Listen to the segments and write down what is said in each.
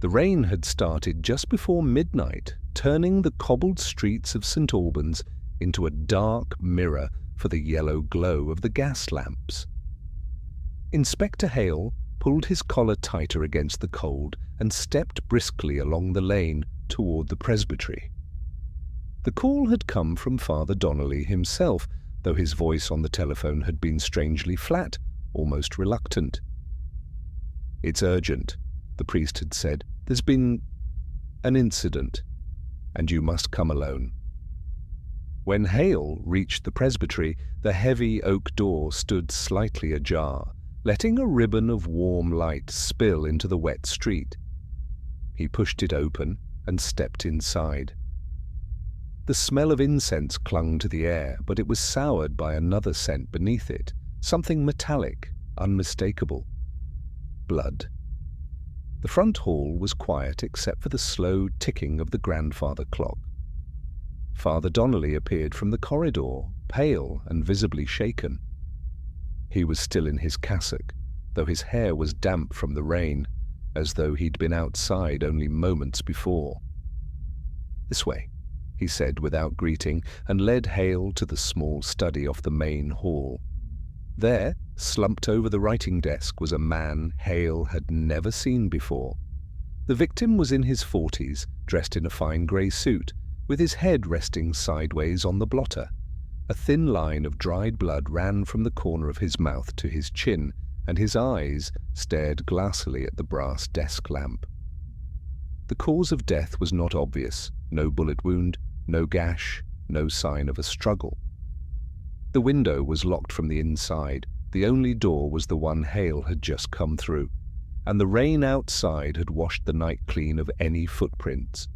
The rain had started just before midnight, turning the cobbled streets of St. Albans into a dark mirror for the yellow glow of the gas lamps. Inspector Hale pulled his collar tighter against the cold and stepped briskly along the lane toward the presbytery. The call had come from Father Donnelly himself, though his voice on the telephone had been strangely flat, almost reluctant. "It's urgent," the priest had said. "There's been an incident, and you must come alone." When Hale reached the presbytery, the heavy oak door stood slightly ajar, letting a ribbon of warm light spill into the wet street. He pushed it open and stepped inside. The smell of incense clung to the air, but it was soured by another scent beneath it, something metallic, unmistakable. Blood. The front hall was quiet except for the slow ticking of the grandfather clock. Father Donnelly appeared from the corridor, pale and visibly shaken. He was still in his cassock, though his hair was damp from the rain, as though he'd been outside only moments before. "This way," he said without greeting, and led Hale to the small study off the main hall. There, slumped over the writing desk, was a man Hale had never seen before. The victim was in his 40s, dressed in a fine grey suit, with his head resting sideways on the blotter. A thin line of dried blood ran from the corner of his mouth to his chin, and his eyes stared glassily at the brass desk lamp. The cause of death was not obvious. No bullet wound, no gash, no sign of a struggle. The window was locked from the inside. The only door was the one Hale had just come through, and the rain outside had washed the night clean of any footprints.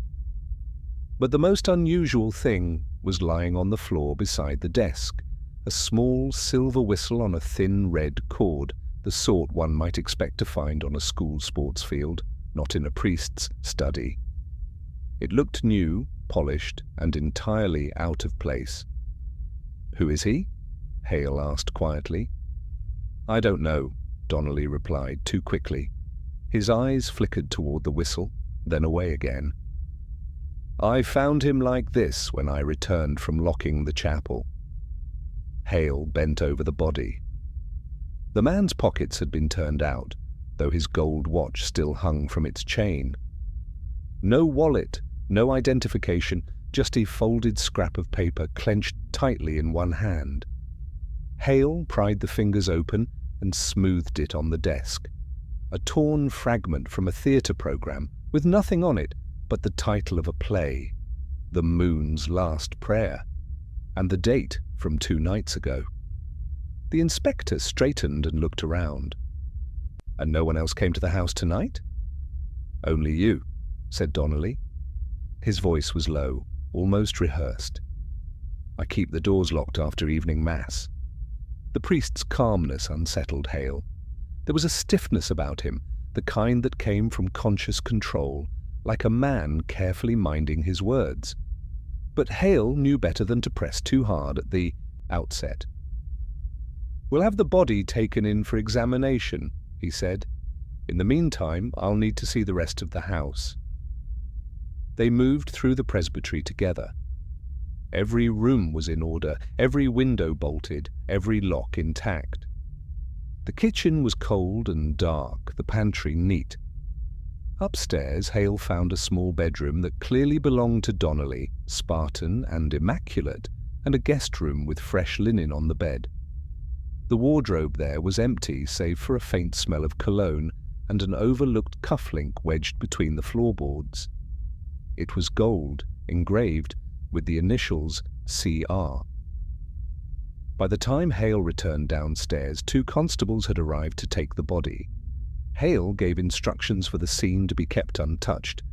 But the most unusual thing was lying on the floor beside the desk, a small silver whistle on a thin red cord, the sort one might expect to find on a school sports field, not in a priest's study. It looked new, polished, and entirely out of place. "Who is he?" Hale asked quietly. "I don't know," Donnelly replied too quickly. His eyes flickered toward the whistle, then away again. "I found him like this when I returned from locking the chapel." Hale bent over the body. The man's pockets had been turned out, though his gold watch still hung from its chain. No wallet, no identification, just a folded scrap of paper clenched tightly in one hand. Hale pried the fingers open and smoothed it on the desk. A torn fragment from a theatre program, with nothing on it but the title of a play, The Moon's Last Prayer, and the date from 2 nights ago. The inspector straightened and looked around. "And no one else came to the house tonight?" "Only you," said Donnelly. His voice was low, almost rehearsed. "I keep the doors locked after evening mass." The priest's calmness unsettled Hale. There was a stiffness about him, the kind that came from conscious control, like a man carefully minding his words. But Hale knew better than to press too hard at the outset. "We'll have the body taken in for examination," he said. "In the meantime, I'll need to see the rest of the house." They moved through the presbytery together. Every room was in order, every window bolted, every lock intact. The kitchen was cold and dark, the pantry neat. Upstairs, Hale found a small bedroom that clearly belonged to Donnelly, Spartan and immaculate, and a guest room with fresh linen on the bed. The wardrobe there was empty, save for a faint smell of cologne and an overlooked cufflink wedged between the floorboards. It was gold, engraved with the initials CR. By the time Hale returned downstairs, 2 constables had arrived to take the body. Hale gave instructions for the scene to be kept untouched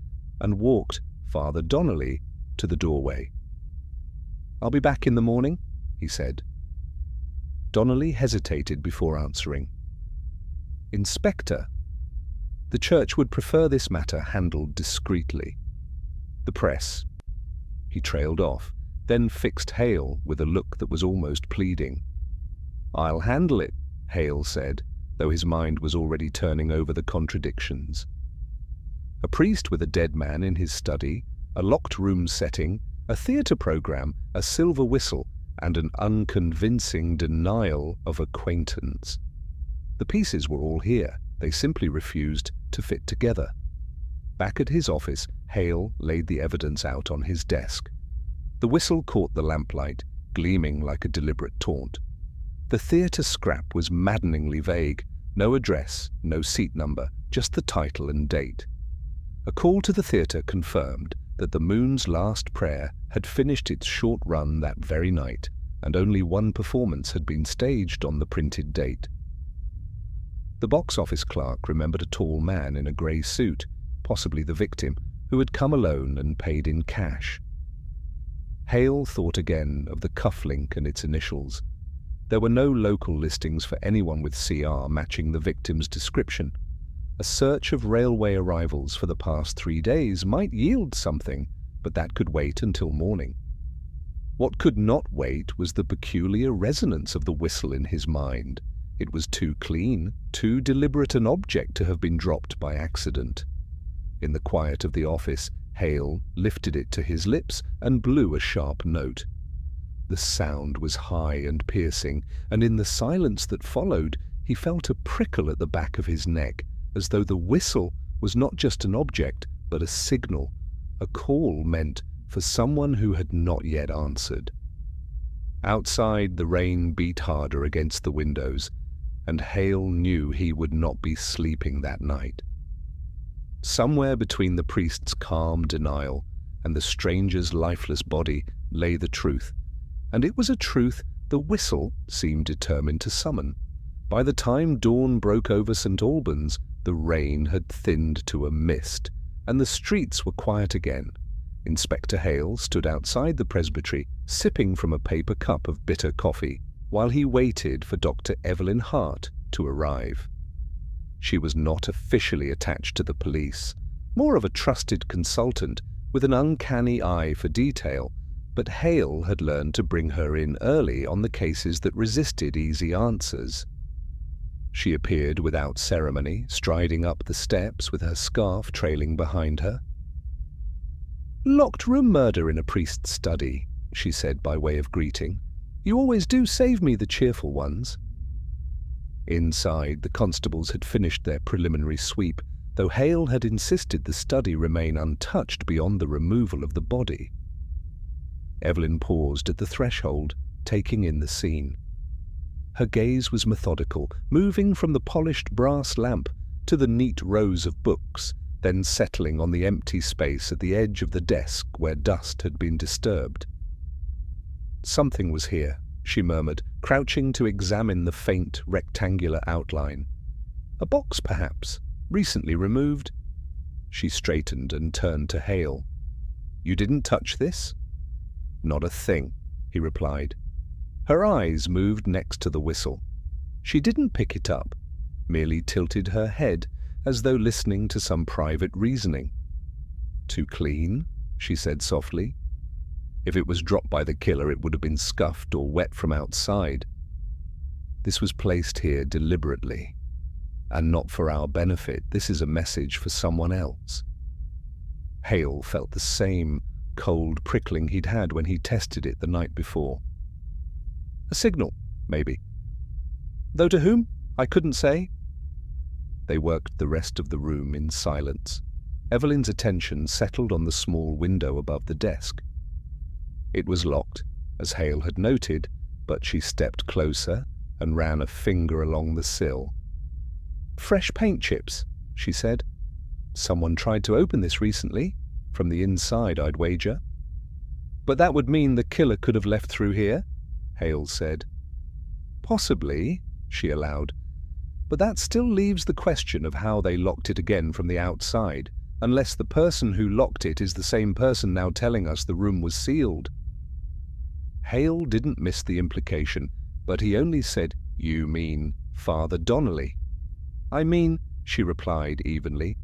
and walked Father Donnelly to the doorway. "I'll be back in the morning," he said. Donnelly hesitated before answering. "Inspector, the church would prefer this matter handled discreetly. The press." He trailed off, then fixed Hale with a look that was almost pleading. "I'll handle it," Hale said, though his mind was already turning over the contradictions. A priest with a dead man in his study, a locked room setting, a theatre program, a silver whistle, and an unconvincing denial of acquaintance. The pieces were all here. They simply refused to fit together. Back at his office, Hale laid the evidence out on his desk. The whistle caught the lamplight, gleaming like a deliberate taunt. The theatre scrap was maddeningly vague. No address, no seat number, just the title and date. A call to the theatre confirmed that the Moon's Last Prayer had finished its short run that very night, and only one performance had been staged on the printed date. The box office clerk remembered a tall man in a grey suit, possibly the victim, who had come alone and paid in cash. Hale thought again of the cufflink and its initials. There were no local listings for anyone with CR matching the victim's description. A search of railway arrivals for the past 3 days might yield something, but that could wait until morning. What could not wait was the peculiar resonance of the whistle in his mind. It was too clean, too deliberate an object to have been dropped by accident. In the quiet of the office, Hale lifted it to his lips and blew a sharp note. The sound was high and piercing, and in the silence that followed, he felt a prickle at the back of his neck, as though the whistle was not just an object, but a signal, a call meant for someone who had not yet answered. Outside, the rain beat harder against the windows, and Hale knew he would not be sleeping that night. Somewhere between the priest's calm denial and the stranger's lifeless body lay the truth, and it was a truth the whistle seemed determined to summon. By the time dawn broke over St. Albans, the rain had thinned to a mist, and the streets were quiet again. Inspector Hale stood outside the presbytery, sipping from a paper cup of bitter coffee, while he waited for Dr. Evelyn Hart to arrive. She was not officially attached to the police, more of a trusted consultant with an uncanny eye for detail, but Hale had learned to bring her in early on the cases that resisted easy answers. She appeared without ceremony, striding up the steps with her scarf trailing behind her. "Locked room murder in a priest's study," she said by way of greeting. "You always do save me the cheerful ones." Inside, the constables had finished their preliminary sweep, though Hale had insisted the study remain untouched beyond the removal of the body. Evelyn paused at the threshold, taking in the scene. Her gaze was methodical, moving from the polished brass lamp to the neat rows of books, then settling on the empty space at the edge of the desk where dust had been disturbed. "Something was here," she murmured, crouching to examine the faint, rectangular outline. "A box, perhaps, recently removed." She straightened and turned to Hale. "You didn't touch this?" "Not a thing," he replied. Her eyes moved next to the whistle. She didn't pick it up, merely tilted her head as though listening to some private reasoning. "Too clean?" she said softly. "If it was dropped by the killer, it would have been scuffed or wet from outside. This was placed here deliberately, and not for our benefit. This is a message for someone else." Hale felt the same cold prickling he'd had when he tested it the night before. A signal, maybe. Though to whom, I couldn't say. They worked the rest of the room in silence. Evelyn's attention settled on the small window above the desk. It was locked, as Hale had noted, but she stepped closer and ran a finger along the sill. "Fresh paint chips," she said. "Someone tried to open this recently. From the inside, I'd wager." "But that would mean the killer could have left through here," Hale said. "Possibly," she allowed. "But that still leaves the question of how they locked it again from the outside, unless the person who locked it is the same person now telling us the room was sealed." Hale didn't miss the implication, but he only said, "You mean Father Donnelly?" "I mean," she replied evenly,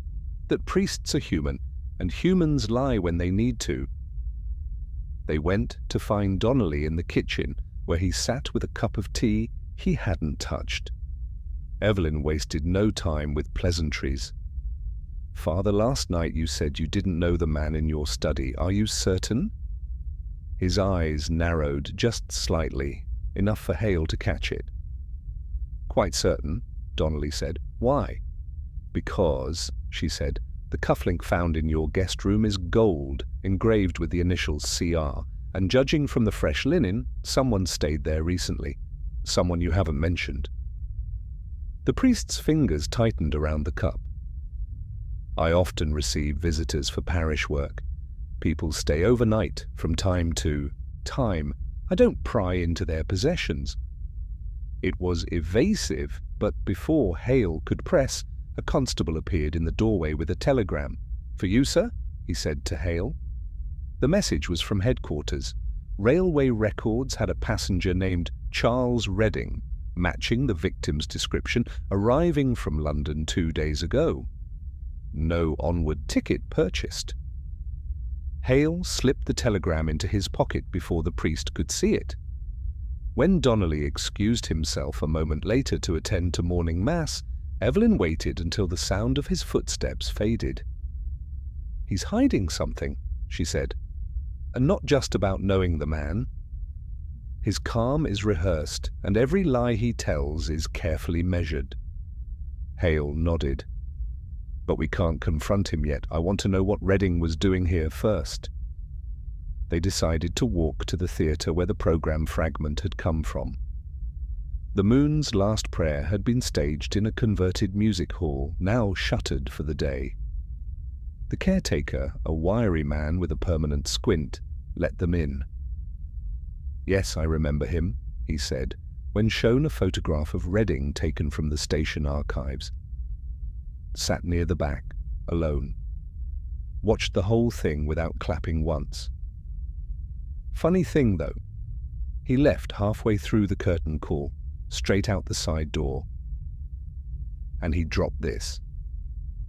"that priests are human, and humans lie when they need to." They went to find Donnelly in the kitchen, where he sat with a cup of tea he hadn't touched. Evelyn wasted no time with pleasantries. Father, last night you said you didn't know the man in your study. Are you certain?" His eyes narrowed just slightly, enough for Hale to catch it. "Quite certain," Donnelly said. "Why?" "Because," she said, "the cufflink found in your guest room is gold, engraved with the initials CR, and judging from the fresh linen, someone stayed there recently. Someone you haven't mentioned." The priest's fingers tightened around the cup. "I often receive visitors for parish work. People stay overnight from time to time. I don't pry into their possessions." It was evasive, but before Hale could press, a constable appeared in the doorway with a telegram. "For you, sir?" he said to Hale. The message was from headquarters. Railway records had a passenger named Charles Redding, matching the victim's description, arriving from London 2 days ago. No onward ticket purchased. Hale slipped the telegram into his pocket before the priest could see it. When Donnelly excused himself a moment later to attend to morning mass, Evelyn waited until the sound of his footsteps faded. "He's hiding something," she said, "and not just about knowing the man. His calm is rehearsed, and every lie he tells is carefully measured." Hale nodded. "But we can't confront him yet. I want to know what Redding was doing here first." They decided to walk to the theatre where the program fragment had come from. The Moon's last prayer had been staged in a converted music hall, now shuttered for the day. The caretaker, a wiry man with a permanent squint, let them in. "Yes, I remember him," he said, when shown a photograph of Redding taken from the station archives. Sat near the back, alone. Watched the whole thing without clapping once. Funny thing, though. He left halfway through the curtain call, straight out the side door. And he dropped this.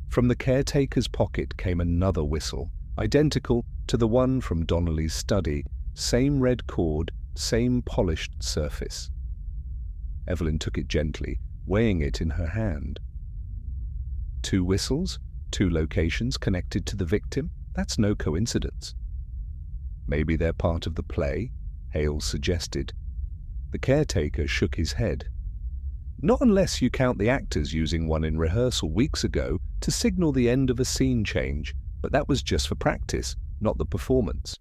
From the caretaker's pocket came another whistle, identical to the one from Donnelly's study, same red cord, same polished surface. Evelyn took it gently, weighing it in her hand. 2 whistles, 2 locations connected to the victim. That's no coincidence. "Maybe they're part of the play," Hale suggested. The caretaker shook his head. "Not unless you count the actors using one in rehearsal weeks ago to signal the end of a scene change, but that was just for practice, not the performance."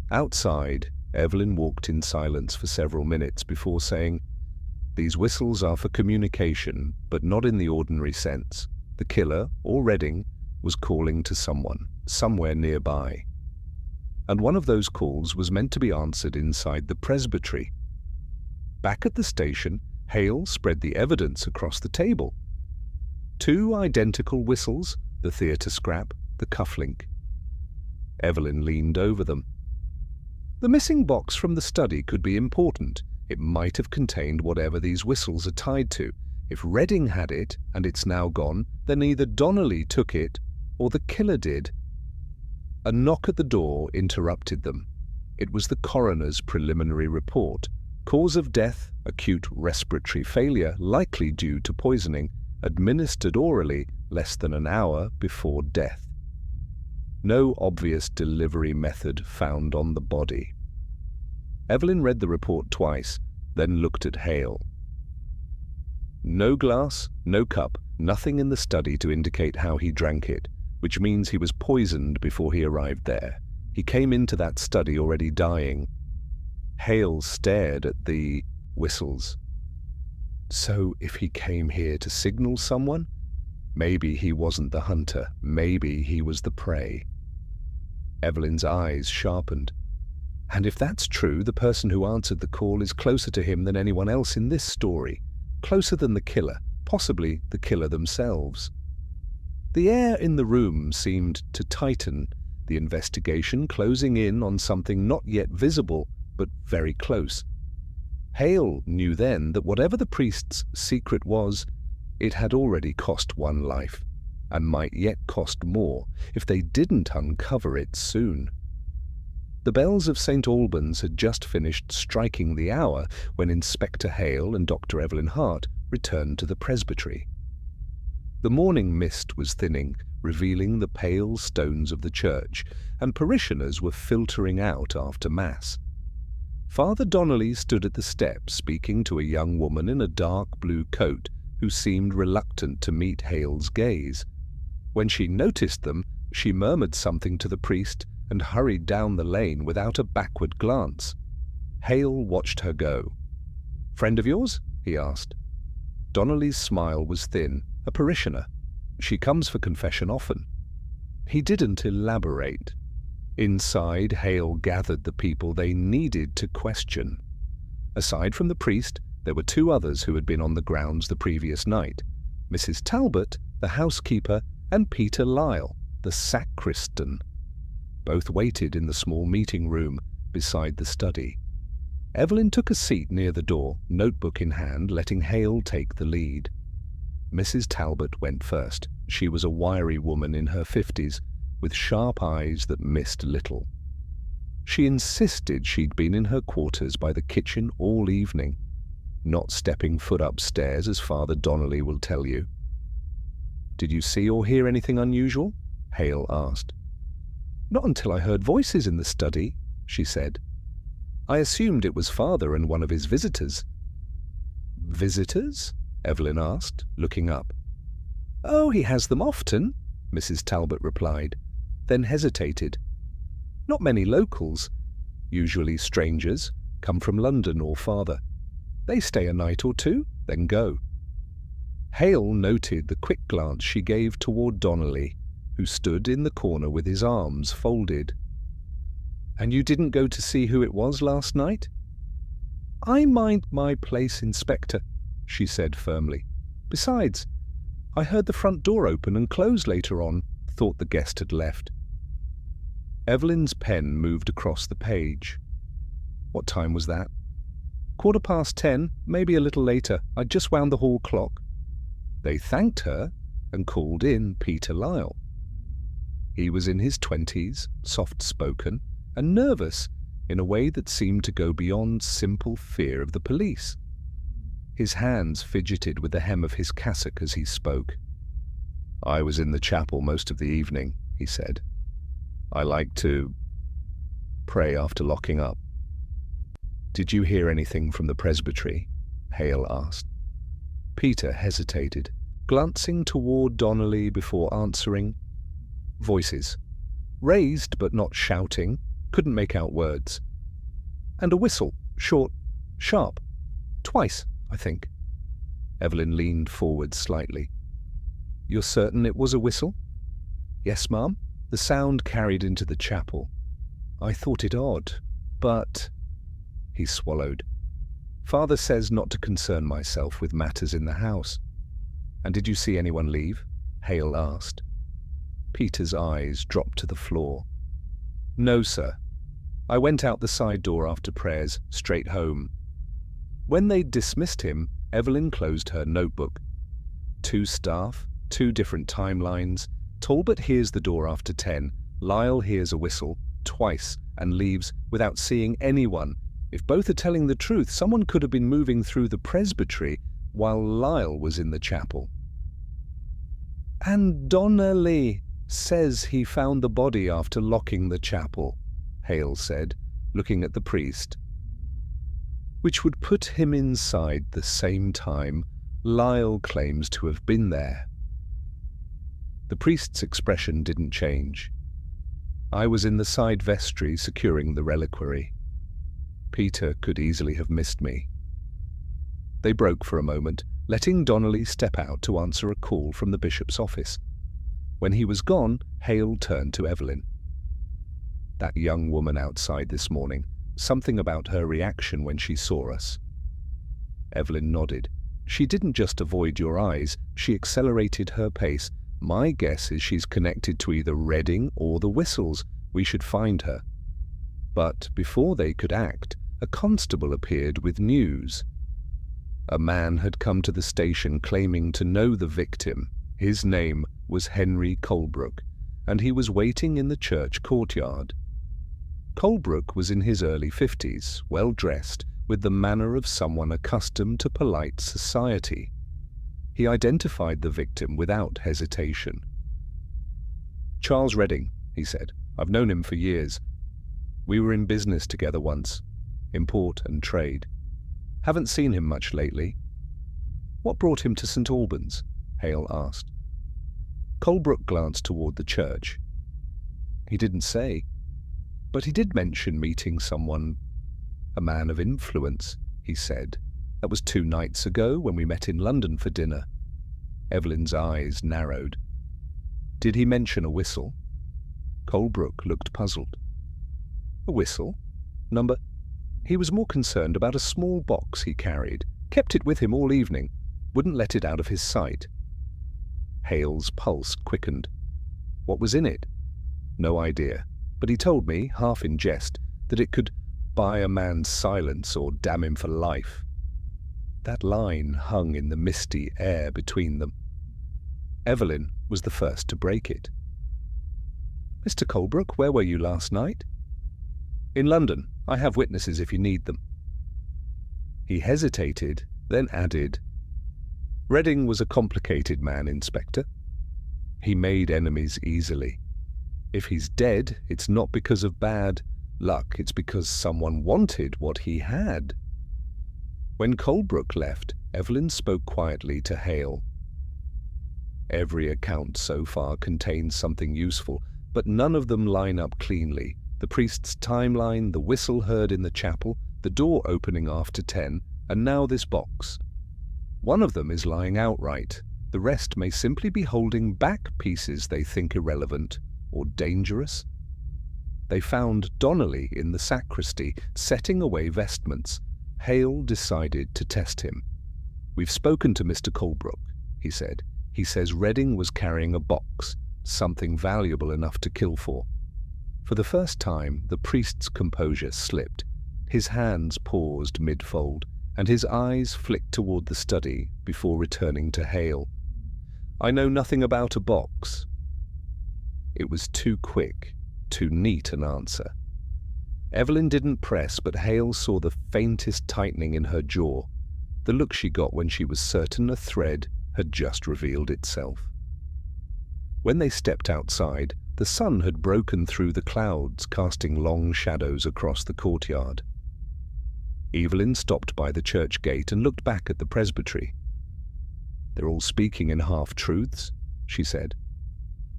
Outside, Evelyn walked in silence for several minutes before saying, "These whistles are for communication, but not in the ordinary sense. The killer, or Redding, was calling to someone, somewhere nearby. And one of those calls was meant to be answered inside the presbytery." Back at the station, Hale spread the evidence across the table. 2 identical whistles, the theatre scrap, the cufflink. Evelyn leaned over them. "The missing box from the study could be important. It might have contained whatever these whistles are tied to. If Redding had it, and it's now gone, then either Donnelly took it, or the killer did." A knock at the door interrupted them. It was the coroner's preliminary report. Cause of death, acute respiratory failure, likely due to poisoning, administered orally less than an hour before death. No obvious delivery method found on the body. Evelyn read the report twice, then looked at Hale. "No glass, no cup, nothing in the study to indicate how he drank it, which means he was poisoned before he arrived there. He came into that study already dying." Hale stared at the whistles. "So if he came here to signal someone, maybe he wasn't the hunter, maybe he was the prey." Evelyn's eyes sharpened. "And if that's true, the person who answered the call is closer to him than anyone else in this story. Closer than the killer, possibly the killer themselves." The air in the room seemed to tighten, the investigation closing in on something not yet visible, but very close. Hale knew then that whatever the priest's secret was, it had already cost 1 life, and might yet cost more if they didn't uncover it soon. The bells of St. Albans had just finished striking the hour when Inspector Hale and Dr. Evelyn Hart returned to the presbytery. The morning mist was thinning, revealing the pale stones of the church, and parishioners were filtering out after Mass. Father Donnelly stood at the steps speaking to a young woman in a dark blue coat who seemed reluctant to meet Hale's gaze. When she noticed them, she murmured something to the priest and hurried down the lane without a backward glance. Hale watched her go. "Friend of yours?" he asked. Donnelly's smile was thin. "A parishioner. She comes for confession often." He didn't elaborate. Inside, Hale gathered the people they needed to question. Aside from the priest, there were two others who had been on the grounds the previous night: Mrs. Talbot, the housekeeper, and Peter Lyle, the sacristan. Both waited in the small meeting room beside the study. Evelyn took a seat near the door, notebook in hand, letting Hale take the lead. Mrs. Talbot went first. She was a wiry woman in her 50s, with sharp eyes that missed little. She insisted she'd been in her quarters by the kitchen all evening, not stepping foot upstairs, as Father Donnelly will tell you. "Did you see or hear anything unusual?" Hale asked. "Not until I heard voices in the study," she said. "I assumed it was Father and one of his visitors." "Visitors?" Evelyn asked, looking up. "Oh, he has them often," Mrs. Talbot replied, then hesitated. "Not many locals, usually strangers, come from London or farther. They stay a night or two, then go." Hale noted the quick glance she gave toward Donnelly, who stood in the corner with his arms folded. "And you didn't go to see who it was last night?" "I mind my place, Inspector," she said firmly. "Besides, I heard the front door open and close later on, thought the guest had left." Evelyn's pen moved across the page. "What time was that?" 10:15, maybe a little later. I'd just wound the hall clock." They thanked her and called in Peter Lyle. He was in his 20s, soft-spoken, and nervous in a way that seemed to go beyond simple fear of the police. His hands fidgeted with the hem of his cassock as he spoke. "I was in the chapel most of the evening," he said. "I like to pray after locking up." "Did you hear anything from the presbytery?" Hale asked. Peter hesitated, glancing toward Donnelly before answering. "Voices. Raised but not shouting, couldn't make out words. And a whistle, short, sharp. Twice, I think." Evelyn leaned forward slightly. "You're certain it was a whistle?" "Yes, ma'am. The sound carried into the chapel. I thought it odd, but—" He swallowed. "Father says not to concern myself with matters in the house." "And did you see anyone leave?" Hale asked. Peter's eyes dropped to the floor. "No, sir. I went out the side door after prayers, straight home." When they'd dismissed him, Evelyn closed her notebook. 2 staff, 2 different timelines. Talbot hears the door after 10. Lyle hears a whistle, twice, and leaves without seeing anyone. If both are telling the truth, someone could have been moving through the presbytery while Lyle was in the chapel. "And Donnelly says he found the body after locking the chapel," Hale said, looking at the priest. "Which would put him inside the same time Lyle claims to have been there." The priest's expression didn't change. "I was in the side vestry securing the reliquary. Peter could easily have missed me." They broke for a moment, letting Donnelly step out to answer a call from the bishop's office. When he was gone, Hale turned to Evelyn. "That young woman outside this morning, something about her reaction when she saw us." Evelyn nodded. "She didn't just avoid your eyes, she accelerated her pace. My guess is she's connected to either Reading or the whistles. We should find her." But before they could act, a constable appeared with news. A man had come to the station claiming to know the victim. His name was Henry Colebrook, and he was waiting in the church courtyard. Colebrook was in his early 50s, well dressed, with the manner of someone accustomed to polite society. He identified the victim without hesitation. "Charles Redding," he said. "I've known him for years. We were in business together once, import and trade. Haven't seen him much lately." "What brought him to St. Albans?" Hale asked. Colebrook glanced toward the church. "He didn't say, but he did mention meeting someone, a man of influence," he said. "That was 2 nights ago when we met in London for dinner." Evelyn's eyes narrowed. "Did he mention a whistle?" Colebrook looked puzzled. "A whistle? Number—" He was more concerned about a small box he carried, kept it with him all evening, wouldn't let it out of his sight. Hale's pulse quickened. "What was in it?" "No idea, but he told me, half in jest, that it could buy a man's silence or damn him for life." That line hung in the misty air between them. Evelyn was the first to break it. "Mr. Colebrook, where were you last night?" "In London. I have witnesses if you need them." He hesitated, then added, "Redding was a complicated man, Inspector. He made enemies easily. If he's dead, it's not because of bad luck, it's because someone wanted what he had." When Colebrook left, Evelyn spoke quietly to Hale. "Every account so far contains something useful, but none of them line up cleanly. The priest's timeline, the whistle heard in the chapel, the door opening after 10, and now this box. One of them is lying outright. The rest may simply be holding back pieces they think irrelevant or dangerous." They found Donnelly in the sacristy, setting away vestments. Hale decided to test him. "We've spoken to Mr. Colebrook," he said. "He says Redding was carrying a box, something valuable enough to kill for." For the first time, the priest's composure slipped. His hands paused mid-fold, and his eyes flicked toward the study before returning to Hale. "I know nothing about a box." It was too quick, too neat an answer. Evelyn didn't press, but Hale saw the faintest tightening in her jaw, the look she got when she was certain a thread had just revealed itself. When they stepped outside, the sun had broken through the clouds, casting long shadows across the courtyard. Evelyn stopped by the church gate and looked back at the presbytery. "They're all speaking in half-truths," she said.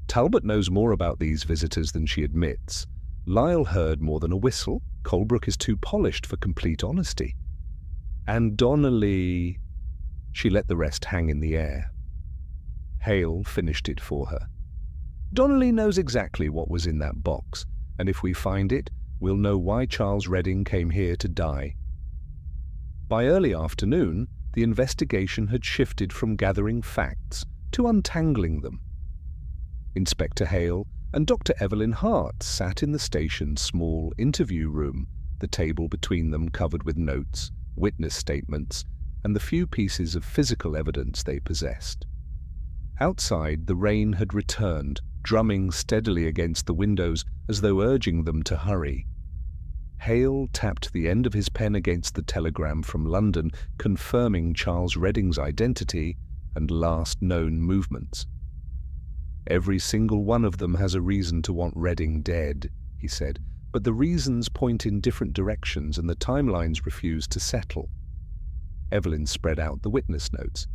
"Talbot knows more about these visitors than she admits. Lyle heard more than a whistle. Colebrook is too polished for complete honesty. And Donnelly—" She let the rest hang in the air. Hale finished it for her. "Donnelly knows exactly what was in that box, and if we find it, we'll know why Charles Redding came here to die." By early afternoon, the investigation had shifted from gathering facts to untangling them. Inspector Hale and Dr. Evelyn Hart sat in the station's small interview room, the table between them covered with notes, witness statements, and the few pieces of physical evidence they possessed. Outside, the rain had returned, drumming steadily against the windows as though urging them to hurry. Hale tapped the end of his pen against the telegram from London, confirming Charles Redding's identity and last known movements. "Every single one of them has a reason to want Redding dead," he said, "but the reasons point in different directions and the timelines refuse to settle." Evelyn spread out the witness notes.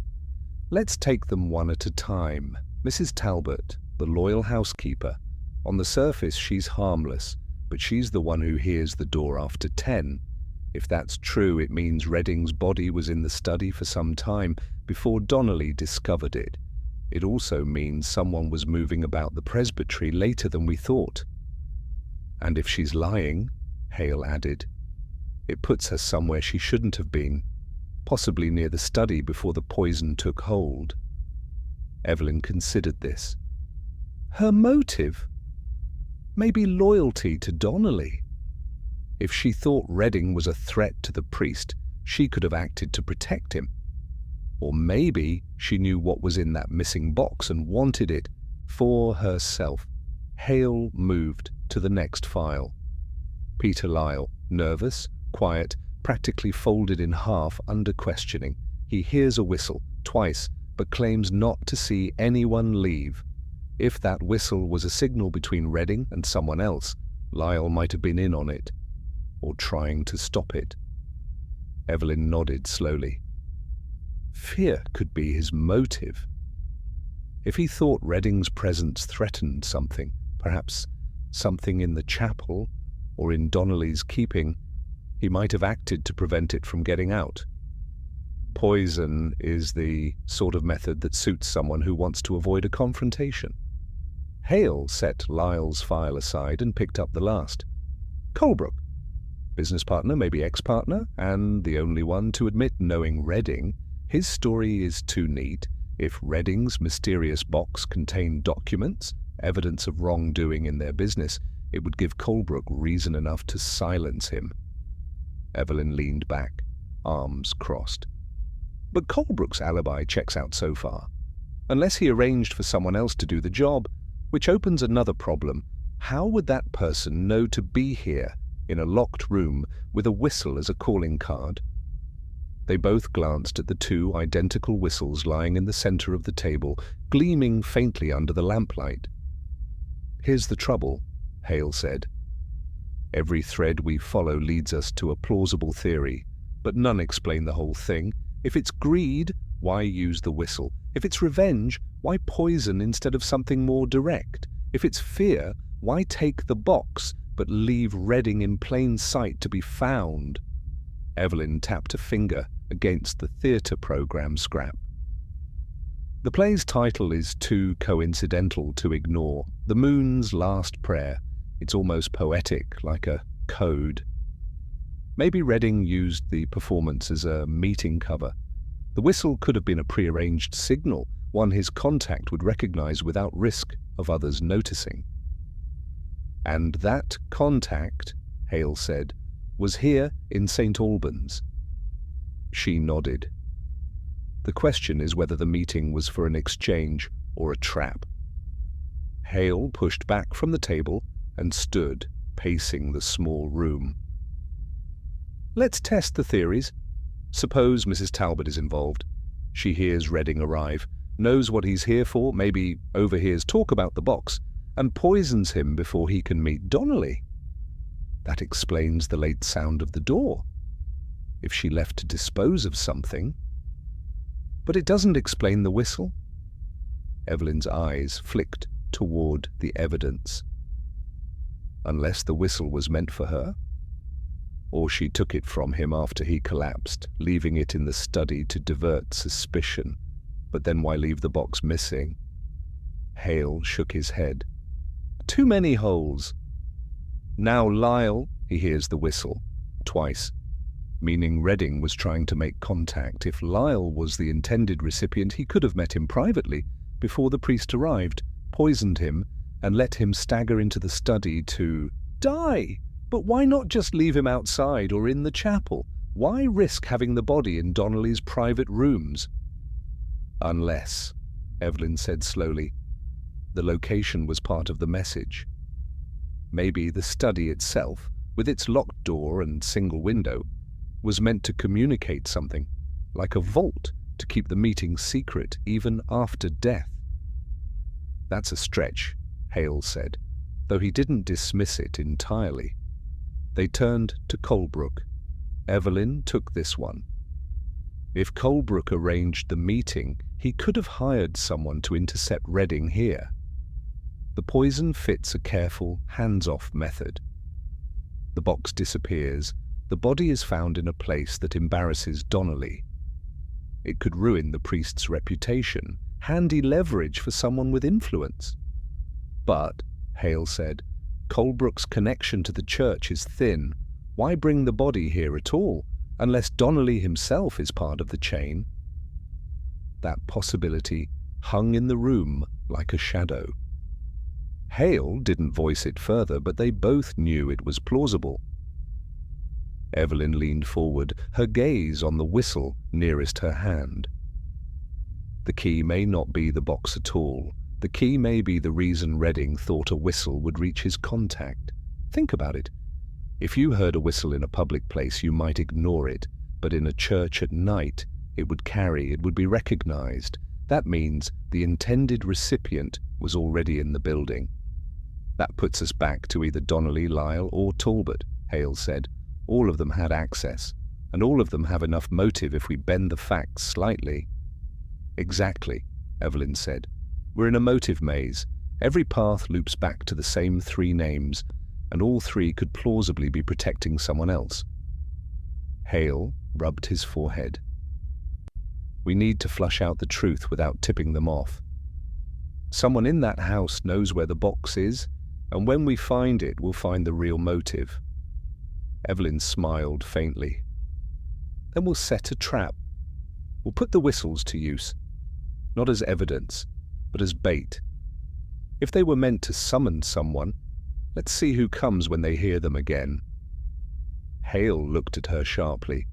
"Let's take them one at a time. Mrs. Talbot, the loyal housekeeper. On the surface, she's harmless, but she's the one who hears the door after 10. If that's true, it means Redding's body was in the study for some time before Donnelly discovered it. It also means someone was moving about the presbytery later than we thought. And if she's lying," Hale added, "it puts her somewhere she shouldn't have been, possibly near the study before the poison took hold." Evelyn considered this. Her motive? Maybe loyalty to Donnelly. If she thought Redding was a threat to the priest, she could have acted to protect him. Or maybe she knew what was in that missing box and wanted it for herself. Hale moved to the next file. Peter Lyle, nervous, quiet, practically folded in half under questioning. He hears a whistle, twice, but claims not to see anyone leave. If that whistle was a signal between Redding and someone else, Lyle might have been in on it, or trying to stop it. Evelyn nodded slowly. Fear could be his motive. If he thought Redding's presence threatened something, perhaps something in the chapel or in Donnelly's keeping, he might have acted to prevent it from getting out. Poison is the sort of method that suits someone who wants to avoid a confrontation. Hale set Lyle's file aside and picked up the last. Colebrook. Business partner, maybe ex-partner, and the only one to admit knowing Redding. His story is too neat. If Redding's mysterious box contained documents, evidence of wrongdoing in their business, it would give Colebrook reason enough to silence him. Evelyn leaned back, arms crossed. But Colebrook's alibi checks out so far. Unless he arranged for someone else to do the job, which opens another problem. How would that person know to be here, in a locked room, with a whistle as a calling card? They both glanced at the two identical whistles lying in the center of the table, gleaming faintly under the lamplight. Here's the trouble, Hale said. Every thread we follow leads us to a plausible theory, but none explain the whole thing. If it's greed, why use the whistle? If it's revenge, why poison instead of something more direct? If it's fear, why take the box, but leave Redding in plain sight to be found? Evelyn tapped a finger against the theatre program scrap. The play's title is too coincidental to ignore. The Moon's Last Prayer. It's almost poetic, like a code. Maybe Redding used the performance as a meeting cover. The whistle could have been a prearranged signal, one his contact would recognize without risk of others noticing. And that contact, Hale said, was here in St. Albans. She nodded. The question is whether the meeting was for an exchange or a trap. Hale pushed back from the table and stood, pacing the small room. Let's test the theories. Suppose Mrs. Talbot is involved. She hears Redding arrive, knows what he's here for, maybe overhears talk about the box, and poisons him before he can meet Donnelly. That explains the late sound of the door. If she left to dispose of something. But it doesn't explain the whistle. Evelyn's eyes flicked toward the evidence. Unless the whistle was meant for her? Or she took it from him after he collapsed, leaving it in the study to divert suspicion. But then why leave the box missing? Hale shook his head. Too many holes. Now Lyle, he hears the whistle, twice, meaning Redding was trying to make contact. If Lyle was the intended recipient, he could have met him privately before the priest arrived, poisoned him, and let him stagger into the study to die. But why not just leave him outside or in the chapel? Why risk having the body in Donnelly's private rooms? Unless, Evelyn said slowly, the location was part of the message. Maybe the study itself, with its locked door and single window, was meant to communicate something, like a vault to keep the meeting secret even after death. That's a stretch, Hale said, though he didn't dismiss it entirely. They turned to Colebrook. Evelyn took this one. If Colebrook arranged the meeting, he could have hired someone to intercept Redding here. The poison fits a careful, hands-off method. The box disappears. The body is found in a place that embarrasses Donnelly. It could ruin the priest's reputation, handy leverage for someone with influence. But, Hale said, Colebrook's connection to the church is thin. Why bring the body here at all, unless Donnelly himself is part of the chain? That possibility hung in the room like a shadow. Hale didn't voice it further, but they both knew it was plausible. Evelyn leaned forward, her gaze on the whistle nearest her hand. The key may not be the box at all. The key may be the reason Redding thought a whistle would reach his contact. Think about it. If you heard a whistle in a public place, you might ignore it, but in a church at night, it would carry, it would be recognized. That means the intended recipient was already in the building. That puts us back to either Donnelly, Lyle, or Talbot, Hale said. All of them had access, and all of them have enough motive if we bend the facts slightly. Exactly, Evelyn said. We're in a motive maze. Every path loops back to the same three names, and all three could plausibly be protecting someone else. Hale rubbed his forehead. We need to flush out the truth without tipping them off. Someone in that house knows where the box is, and when we find it, we'll find the real motive. Evelyn smiled faintly. Then we'll set a trap. We'll put the whistles to use, not as evidence, but as bait. If they were meant to summon someone, let's see who comes when they hear them again. Hale looked at her sharply.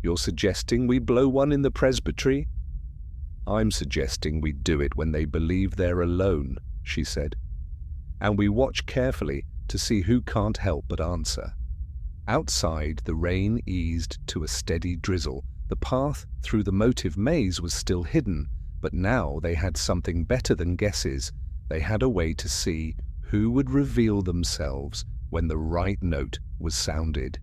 You're suggesting we blow one in the presbytery? I'm suggesting we do it when they believe they're alone, she said. And we watch carefully to see who can't help but answer. Outside, the rain eased to a steady drizzle. The path through the motive maze was still hidden, but now they had something better than guesses. They had a way to see who would reveal themselves when the right note was sounded.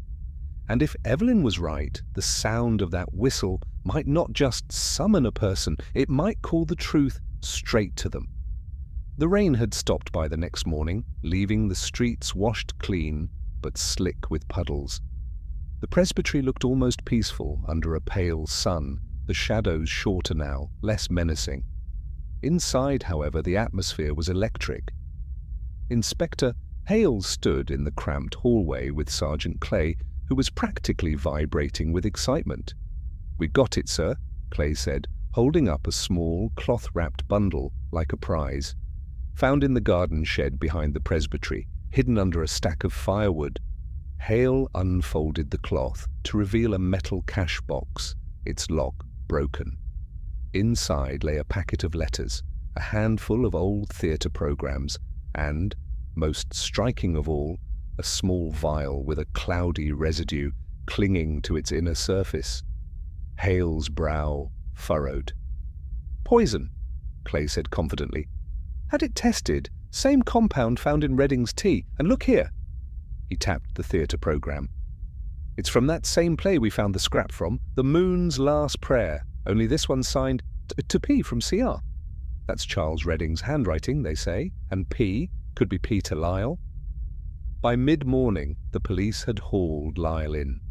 And if Evelyn was right, the sound of that whistle might not just summon a person, it might call the truth straight to them. The rain had stopped by the next morning, leaving the streets washed clean, but slick with puddles. The presbytery looked almost peaceful under a pale sun, the shadows shorter now, less menacing. Inside, however, the atmosphere was electric. Inspector Hale stood in the cramped hallway with Sergeant Clay, who was practically vibrating with excitement. "We got it, sir," Clay said, holding up a small, cloth-wrapped bundle like a prize. "Found in the garden shed behind the presbytery, hidden under a stack of firewood." Hale unfolded the cloth to reveal a metal cash box, its lock broken. Inside lay a packet of letters, a handful of old theatre programs, and, most striking of all, a small vial with a cloudy residue clinging to its inner surface. Hale's brow furrowed. "Poison," Clay said confidently. "Had it tested. Same compound found in Redding's tea. And look here." He tapped the theatre program. "It's from that same play we found the scrap from, The Moon's Last Prayer, only this one's signed to P from CR. That's Charles Redding's handwriting, they say, and P could be Peter Lyle." By mid-morning, the police had hauled Lyle in.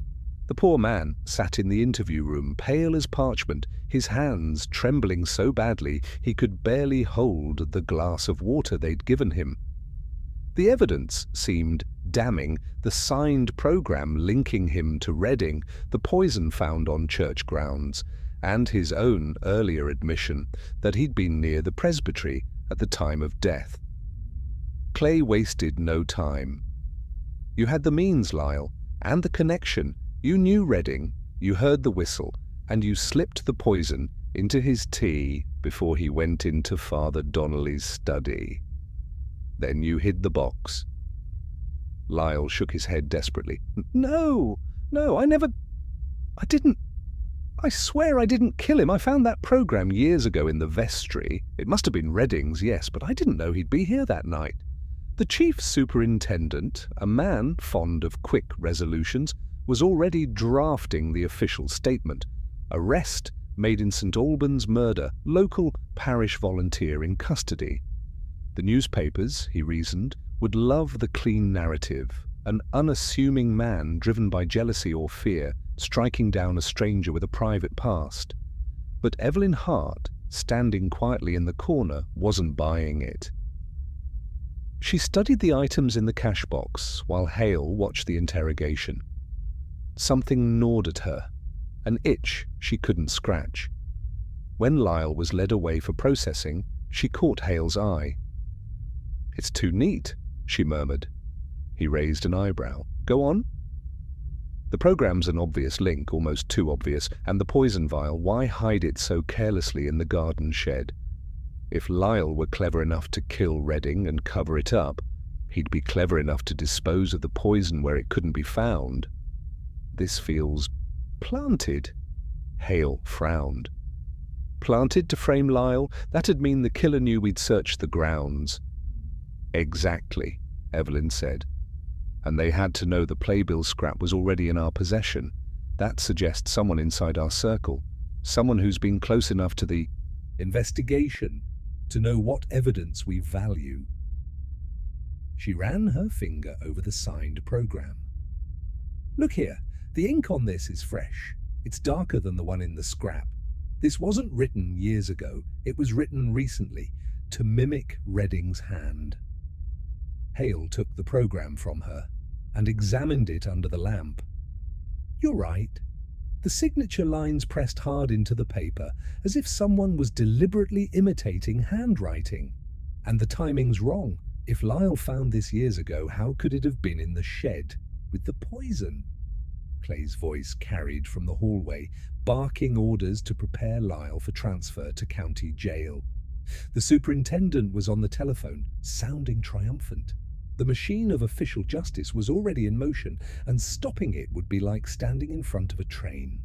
The poor man sat in the interview room, pale as parchment, his hands trembling so badly he could barely hold the glass of water they'd given him. The evidence seemed damning: the signed program linking him to Redding, the poison found on church grounds, and his own earlier admission that he'd been near the presbytery at the time of death. Clay wasted no time. "You had the means, Lyle, and the connection. You knew Redding, you heard the whistle, and you slipped the poison into his tea before he went into Father Donnelly's study. Then you hid the box." Lyle shook his head desperately. No, I didn't. I swear I didn't kill him. I found that program years ago in the vestry. It must have been Redding's, yes, but I didn't know he'd be here that night. The chief superintendent, a man fond of quick resolutions, was already drafting the official statement. Arrest made in St. Albans murder, local parish volunteer in custody. The newspapers, he reasoned, would love the clean narrative, an unassuming man driven by jealousy or fear, striking down a stranger with a private past. But Evelyn Hart, standing quietly in the corner, wasn't buying it. She studied the items in the cash box while Hale watched the interrogation. Something gnawed at her, an itch she couldn't scratch. When Lyle was led away for processing, she caught Hale's eye. "It's too neat," she murmured. He raised an eyebrow. "Go on." "The program's an obvious link, almost too obvious, and the poison vial, why hide it so carelessly in the garden shed? If Lyle were clever enough to kill Redding and cover it up, he'd be clever enough to dispose of the poison where it couldn't be found. This feels planted." Hale frowned. Planted to frame Lyle, that'd mean the killer knew we'd searched the grounds. Exactly, Evelyn said. And they had to know the playbill scrap was already in our possession. That suggests someone inside our circle, someone who's been close enough to the investigation to know what evidence we value. She ran her finger over the signed program. Look here, the ink on this is fresh. It's darker than the one in the scrap. This wasn't written years ago, it was written recently, to mimic Redding's hand. Hale took the program from her and examined it under the lamp. You're right. The signature lines pressed hard into the paper, as if someone was deliberately imitating handwriting. And the timing's wrong. If Lyle found this years ago, how could it have been in the shed with the poison? Clay's voice carried from the hallway, barking orders to prepare Lyle for transfer to county jail. The superintendent was on the telephone, sounding triumphant. The machine of official justice was already in motion, and stopping it would be like standing in front of a train.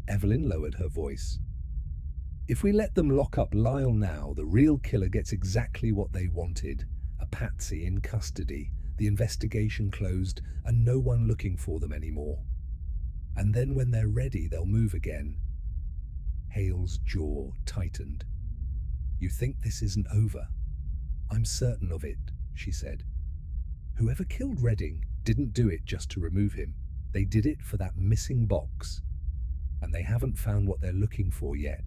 Evelyn lowered her voice. If we let them lock up Lyle now, the real killer gets exactly what they wanted. A patsy in custody, the investigation closed, and no one looking for them anymore. And then when they're ready, they'll move again. Hale's jaw tightened. You think this isn't over? I'm certain of it, she said. Whoever killed Redding didn't do it just to remove him. They did it for that missing box. And they haven't found what they're looking for yet.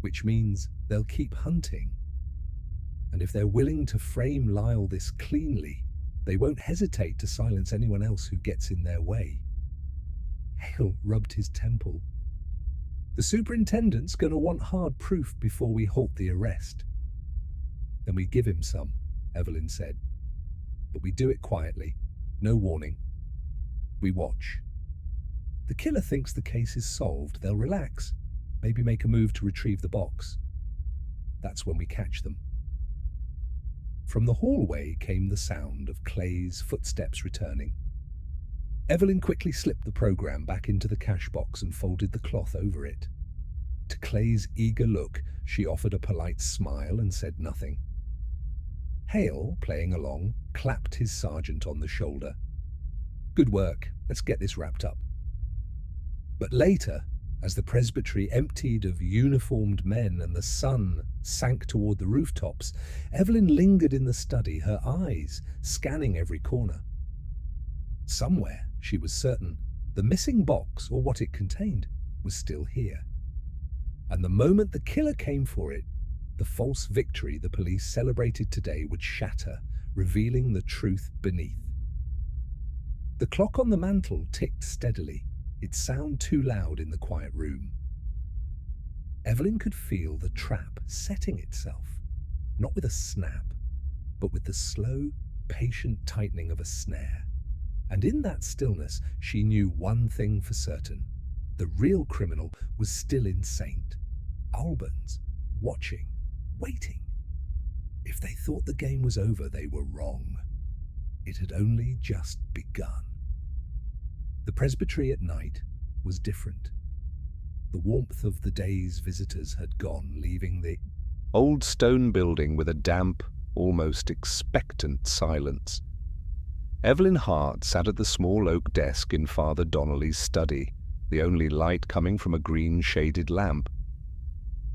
Which means they'll keep hunting. And if they're willing to frame Lyle this cleanly, they won't hesitate to silence anyone else who gets in their way. Hale rubbed his temple. The superintendent's going to want hard proof before we halt the arrest. Then we give him some, Evelyn said. But we do it quietly, no warning. We watch. The killer thinks the case is solved, they'll relax, maybe make a move to retrieve the box. That's when we catch them. From the hallway came the sound of Clay's footsteps returning. Evelyn quickly slipped the program back into the cash box and folded the cloth over it. To Clay's eager look, she offered a polite smile and said nothing. Hale, playing along, clapped his sergeant on the shoulder. Good work, let's get this wrapped up. But later, as the presbytery emptied of uniformed men and the sun sank toward the rooftops, Evelyn lingered in the study, her eyes scanning every corner. Somewhere, she was certain, the missing box, or what it contained, was still here. And the moment the killer came for it, the false victory the police celebrated today would shatter, revealing the truth beneath. The clock on the mantel ticked steadily, its sound too loud in the quiet room. Evelyn could feel the trap setting itself, not with a snap, but with the slow, patient tightening of a snare. And in that stillness, she knew one thing for certain. The real criminal was still in St. Albans, watching, waiting. If they thought the game was over, they were wrong. It had only just begun. The presbytery at night was different. The warmth of the day's visitors had gone, leaving the old stone building with a damp, almost expectant silence. Evelyn Hart sat at the small oak desk in Father Donnelly's study, the only light coming from a green-shaded lamp.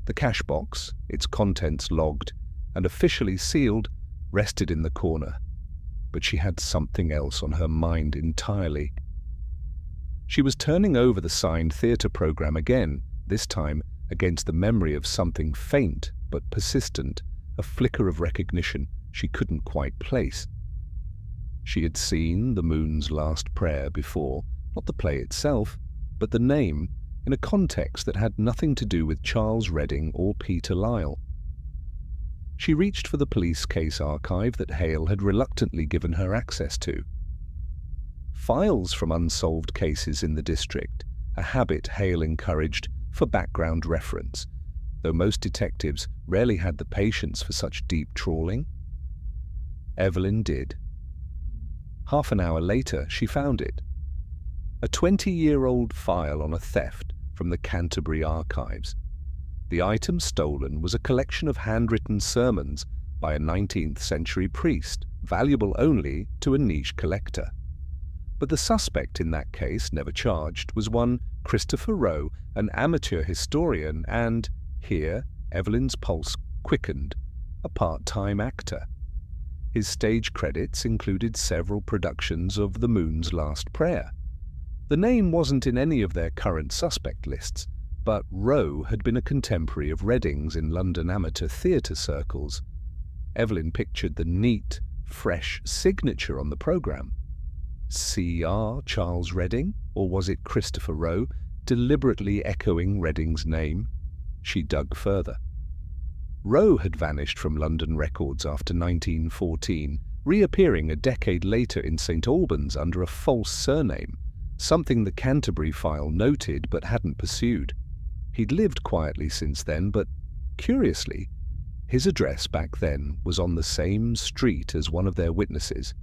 The cash box, its contents logged and officially sealed, rested in the corner, but she had something else on her mind entirely. She was turning over the signed theatre program again, this time against the memory of something faint but persistent, a flicker of recognition she couldn't quite place. She had seen The Moon's Last Prayer before, not the play itself, but the name, in a context that had nothing to do with Charles Redding or Peter Lyle. She reached for the police case archive that Hale had reluctantly given her access to. Files from unsolved cases in the district, a habit Hale encouraged for background reference, though most detectives rarely had the patience for such deep trawling. Evelyn did. Half an hour later, she found it. A 20-year-old file on a theft from the Canterbury archives. The item stolen was a collection of handwritten sermons by a 19th century priest, valuable only to a niche collector. But the suspect in that case, never charged, was one Christopher Rowe, an amateur historian and, here Evelyn's pulse quickened, a part-time actor. His stage credits included several productions of The Moon's Last Prayer. The name wasn't in any of their current suspect lists, but Rowe had been a contemporary of Redding's in London amateur theatre circles. Evelyn pictured the neat, fresh signature on the programme. C.R. Charles Redding, or was it Christopher Rowe, deliberately echoing Redding's name? She dug further. Rowe had vanished from London records after 1914, reappearing a decade later in St Albans under a false surname, something the Canterbury file noted but hadn't pursued. He'd lived quietly since then, but, curiously, his address back then was on the same street as one of their witnesses,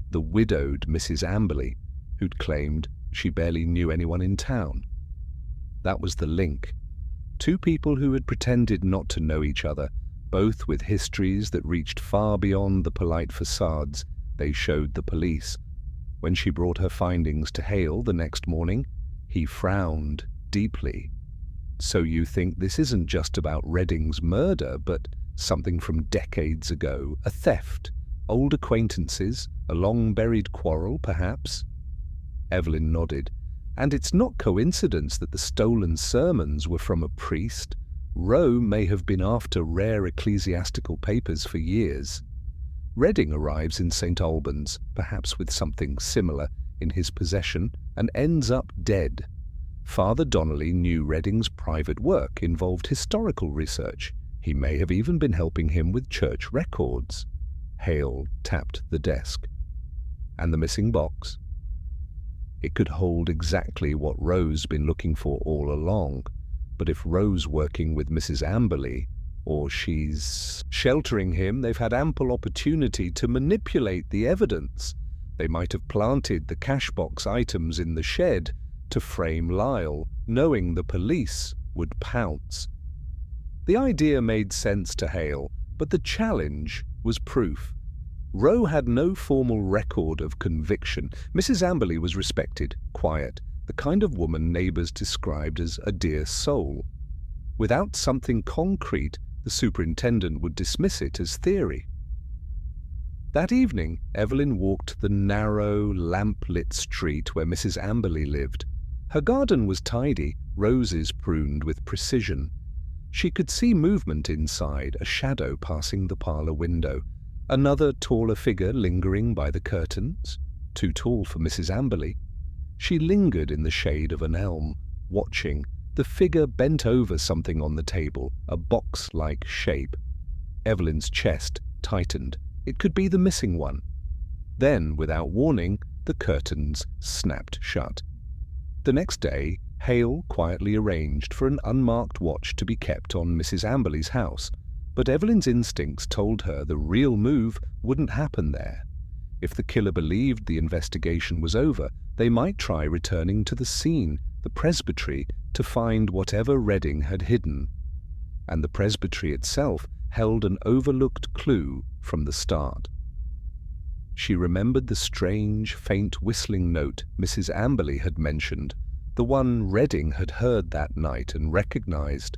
the widowed Mrs. Amberley, who'd claimed she barely knew anyone in town. That was the link. Two people who had pretended not to know each other, both with histories that reached far beyond the polite facades they showed the police. When she brought her findings to Hale the next morning, he frowned deeply. "So you think this isn't just about Redding's murder, but something from decades ago, a theft, old acquaintances, a long-buried quarrel, perhaps?" Evelyn nodded. "And it's not coincidence that the stolen sermons were from a priest. Rowe may have been after rare ecclesiastical papers for years. Redding arrives in St Albans, perhaps with something similar, in his possession, and ends up dead. Father Donnelly knew Redding's private work involved historical research. He may have even been helping him with church records." Hale tapped the desk. "And the missing box?" It could hold exactly what Rowe's been looking for all along. But if Rowe's working with Mrs. Amberley, or she's sheltering him, they've had ample opportunity to manipulate the evidence. They might have planted the cash box items in the shed to frame Lyle, knowing the police would pounce. The idea made sense to Hale, but the challenge was proof. Rowe had no formal record of conviction. Mrs. Amberley was respected, quiet, the kind of woman neighbours described as a dear soul. Without something concrete, the superintendent would dismiss it as theory. That evening, Evelyn walked the narrow, lamp-lit street where Mrs. Amberley lived. Her garden was tidy, roses pruned with precision. She could see movement inside, a shadow passing the parlour window. Another taller figure lingering by the curtains, too tall for Mrs. Amberley. She lingered in the shade of an elm, watching. The figure bent over something on the table, a box-like shape. Evelyn's chest tightened. It could be the missing one. Then, without warning, the curtains snapped shut. The next day, Hale quietly arranged for an unmarked watch to be kept on Mrs. Amberley's house. But Evelyn's instincts told her the real move wouldn't happen there. If the killer believed the investigation was over, they might try returning to the scene, the presbytery, to find whatever Redding had hidden. And the presbytery itself held an overlooked clue from the start. She remembered the strange, faint whistling note Mrs. Amberley had mentioned, the one Redding had heard that night and recognized.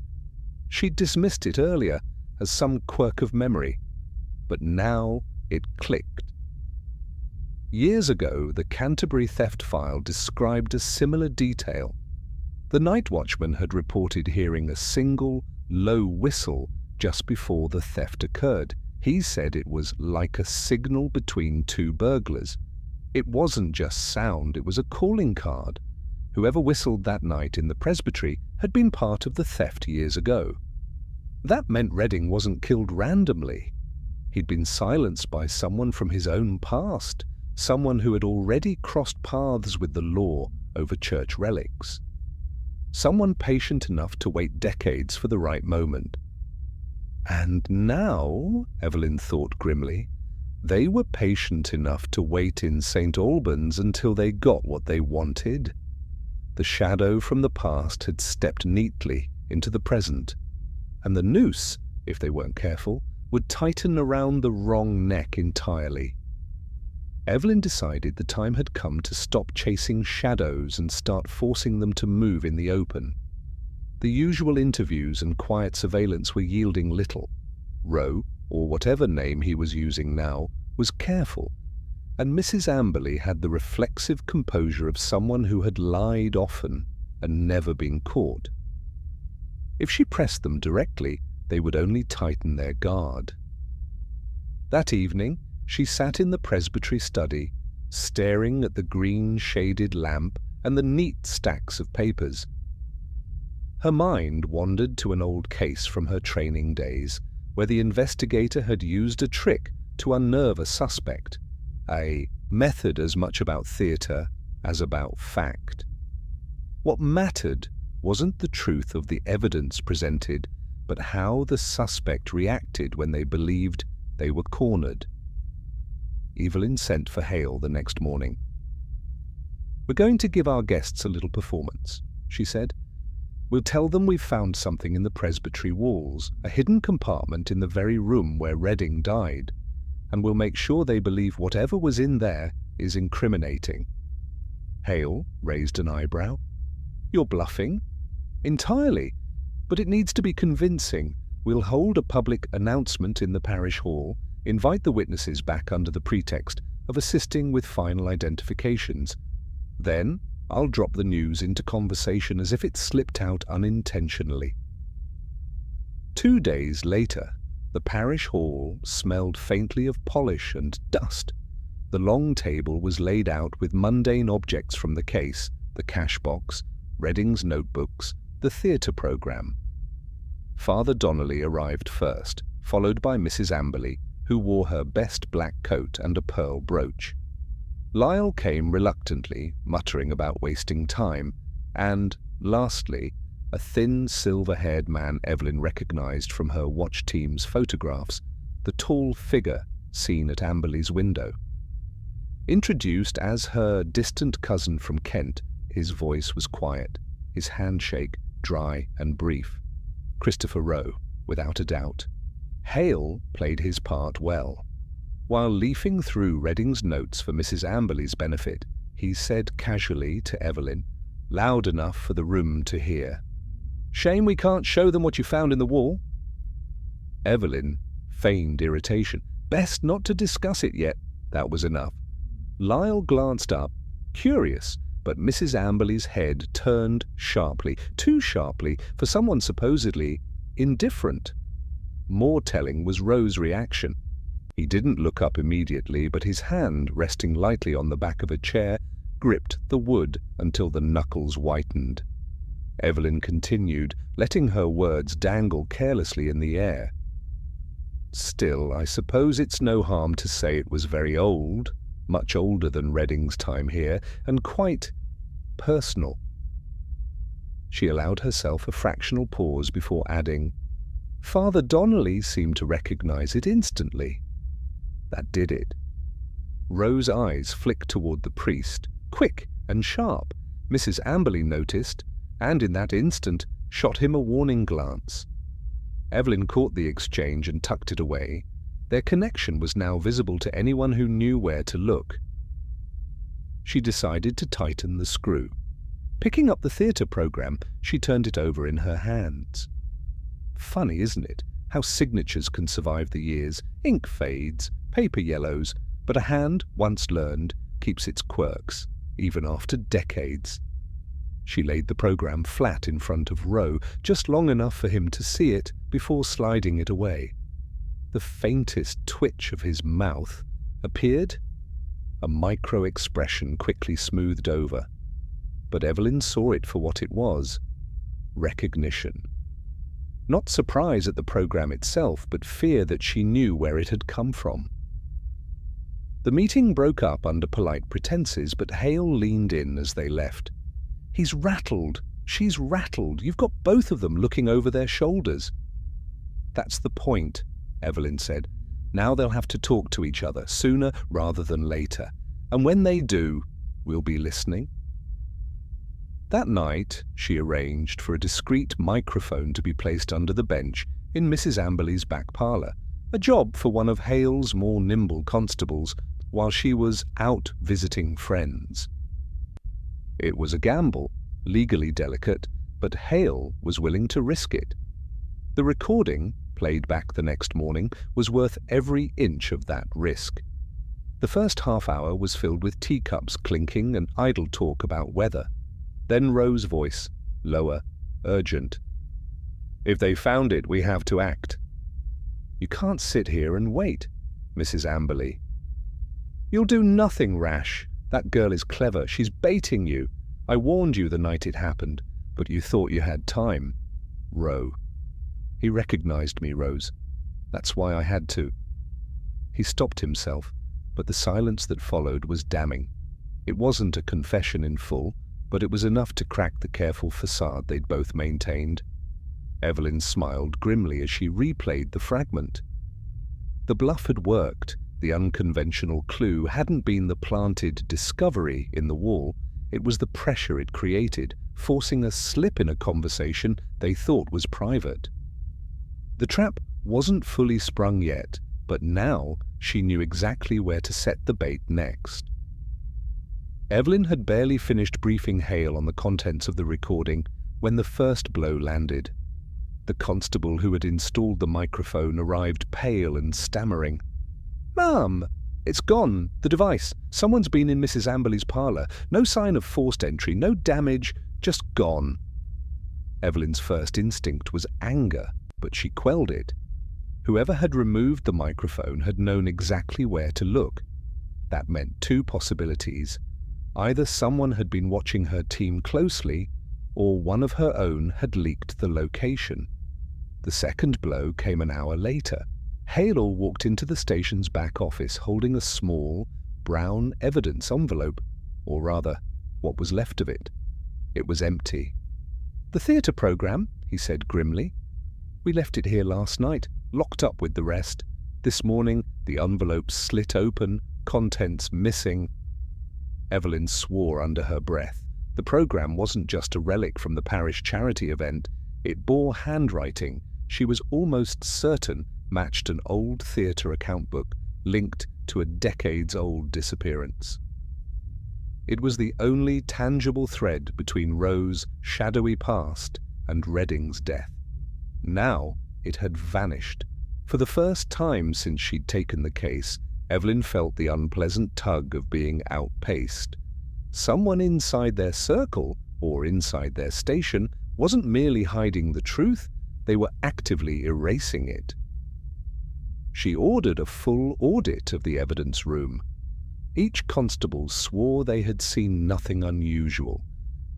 She'd dismissed it earlier as some quirk of memory, but now it clicked. Years ago, the Canterbury theft file described a similar detail. The night watchman had reported hearing a single, low whistle just before the theft occurred. He said it was like a signal between two burglars. It wasn't just sound, it was a calling card. Whoever whistled that night in the presbytery had been part of the theft years ago. That meant Redding wasn't killed randomly. He'd been silenced by someone from his own past, someone who had already crossed paths with the law over church relics. Someone patient enough to wait decades for the right moment. And now, Evelyn thought grimly, they were patient enough to wait in St. Albans until they got what they wanted. The shadow from the past had stepped neatly into the present. and the noose, if they weren't careful, would tighten around the wrong neck entirely. Evelyn decided the time had come to stop chasing shadows and start forcing them to move in the open. The usual interviews and quiet surveillance were yielding little. Rowe, or whatever name he was using now, was careful, and Mrs. Amberley had the reflexive composure of someone who had lied often and never been caught. If she pressed them directly, they would only tighten their guard. That evening, she sat in the presbytery study, staring at the green-shaded lamp and the neat stacks of papers. Her mind wandered to an old case from her training days, where the investigator had used a trick to unnerve a suspect, a method as much about theatre as about fact. What mattered wasn't the truth of the evidence presented, but how the suspect reacted when they believed they were cornered. Evelyn sent for Hale the next morning. "We're going to give our guests a little performance," she said. "We'll tell them we've found something in the presbytery walls, a hidden compartment in the very room where Redding died, and we'll make sure they believe whatever was in there is incriminating." Hale raised an eyebrow. "You're bluffing?" "Entirely, but it needs to be convincing. We'll hold a public announcement in the parish hall, invite the witnesses back under the pretext of assisting with final identifications. Then I'll drop the news into conversation as if it slipped out unintentionally." 2 days later, the parish hall smelled faintly of polish and dust. The long table was laid out with mundane objects from the case, the cash box, Redding's notebooks, the theatre programme. Father Donnelly arrived first, followed by Mrs. Amberley, who wore her best black coat and a pearl brooch. Lyle came reluctantly, muttering about wasting time, and, lastly, a thin, silver-haired man Evelyn recognized from her watch team's photographs, the tall figure seen at Amberley's window. Introduced as her distant cousin from Kent, his voice was quiet, his handshake dry and brief. Christopher Rowe, without a doubt. Hale played his part well. While leafing through Redding's notes for Mrs. Amberley's benefit, he said casually to Evelyn, loud enough for the room to hear, "Shame we can't show them what you found in the wall." Evelyn feigned irritation. Best not to discuss it yet. That was enough. Lyle glanced up, curious, but Mrs. Amberley's head turned sharply, too sharply for someone supposedly indifferent. More telling was Rowe's reaction. He didn't look up immediately, but his hand, resting lightly on the back of a chair, gripped the wood until the knuckles whitened. Evelyn continued, letting her words dangle carelessly in the air. "Still, I suppose it's no harm to say it was very old, much older than Redding's time here, and quite personal." She allowed herself a fractional pause before adding, "Father Donnelly seemed to recognize it instantly." That did it. Rowe's eyes flicked toward the priest, quick and sharp. Mrs. Amberley noticed, and in that instant shot him a warning glance. Evelyn caught the exchange and tucked it away. Their connection was now visible to anyone who knew where to look. She decided to tighten the screw. Picking up the theatre programme, she turned it over in her hands. Funny, isn't it, how signatures can survive the years? Ink fades, paper yellows, but a hand, once learned, keeps its quirks, even after decades. She laid the programme flat in front of Rowe, just long enough for him to see it before sliding it away. The faintest twitch of his mouth appeared. A micro-expression quickly smoothed over, but Evelyn saw it for what it was: recognition. Not surprise at the programme itself, but fear that she knew where it had come from. The meeting broke up under polite pretenses, but Hale leaned in as they left. "He's rattled. She's rattled. You've got both of them looking over their shoulders." "That's the point," Evelyn said. "Now they'll have to talk to each other, sooner rather than later. And when they do, we'll be listening." That night, she arranged for a discreet microphone to be placed under the bench in Mrs. Amberley's back parlour, a job for one of Hale's more nimble constables, while she was out visiting friends. It was a gamble, legally delicate, but Hale was willing to risk it. The recording, played back the next morning, was worth every inch of that risk. The first half hour was filled with teacups clinking and idle talk about weather. Then Rose's voice, lower, urgent. "If they found it, we have to act." "You can't sit here and wait, Mrs. Amberley." "You'll do nothing rash. That girl is clever. She's baiting you. I warned you the night it happened, but you thought you had time." Roe. "He recognized me, Rose. That's why I had to." He stopped himself, but the silence that followed was damning. It wasn't a confession in full, but it was enough to crack the careful facade they'd both maintained. Evelyn smiled grimly as she replayed the fragment. The bluff had worked. The unconventional clue hadn't been the planted discovery in the wall. It was the pressure it created, forcing a slip in a conversation they thought was private. The trap wasn't fully sprung yet, but now she knew exactly where to set the bait next. Evelyn had barely finished briefing Hale on the contents of the recording when the first blow landed. The constable who had installed the microphone arrived pale and stammering. "Ma'am, it's gone, the device. Someone's been in Mrs. Amberley's parlour. No sign of forced entry, no damage, just gone." Evelyn's first instinct was anger, but she quelled it. Whoever had removed the microphone had known exactly where to look. That meant two possibilities. Either someone had been watching her team closely, or one of her own had leaked the location. The second blow came an hour later. Hale walked into the station's back office holding a small, brown evidence envelope, or rather, what was left of it. It was empty. "The theatre programme," he said grimly. "We left it here last night, locked up with the rest. This morning, the envelope slit open, contents missing." Evelyn swore under her breath. The programme wasn't just a relic from the parish charity event. It bore handwriting she was almost certain matched an old theatre account book linked to a decades-old disappearance. It was the only tangible thread between Rose's shadowy past and Redding's death. Now it had vanished. For the first time since she'd taken the case, Evelyn felt the unpleasant tug of being outpaced. Someone inside their circle, or inside their station, wasn't merely hiding the truth, they were actively erasing it. She ordered a full audit of the evidence room. Each constable swore they had seen nothing unusual.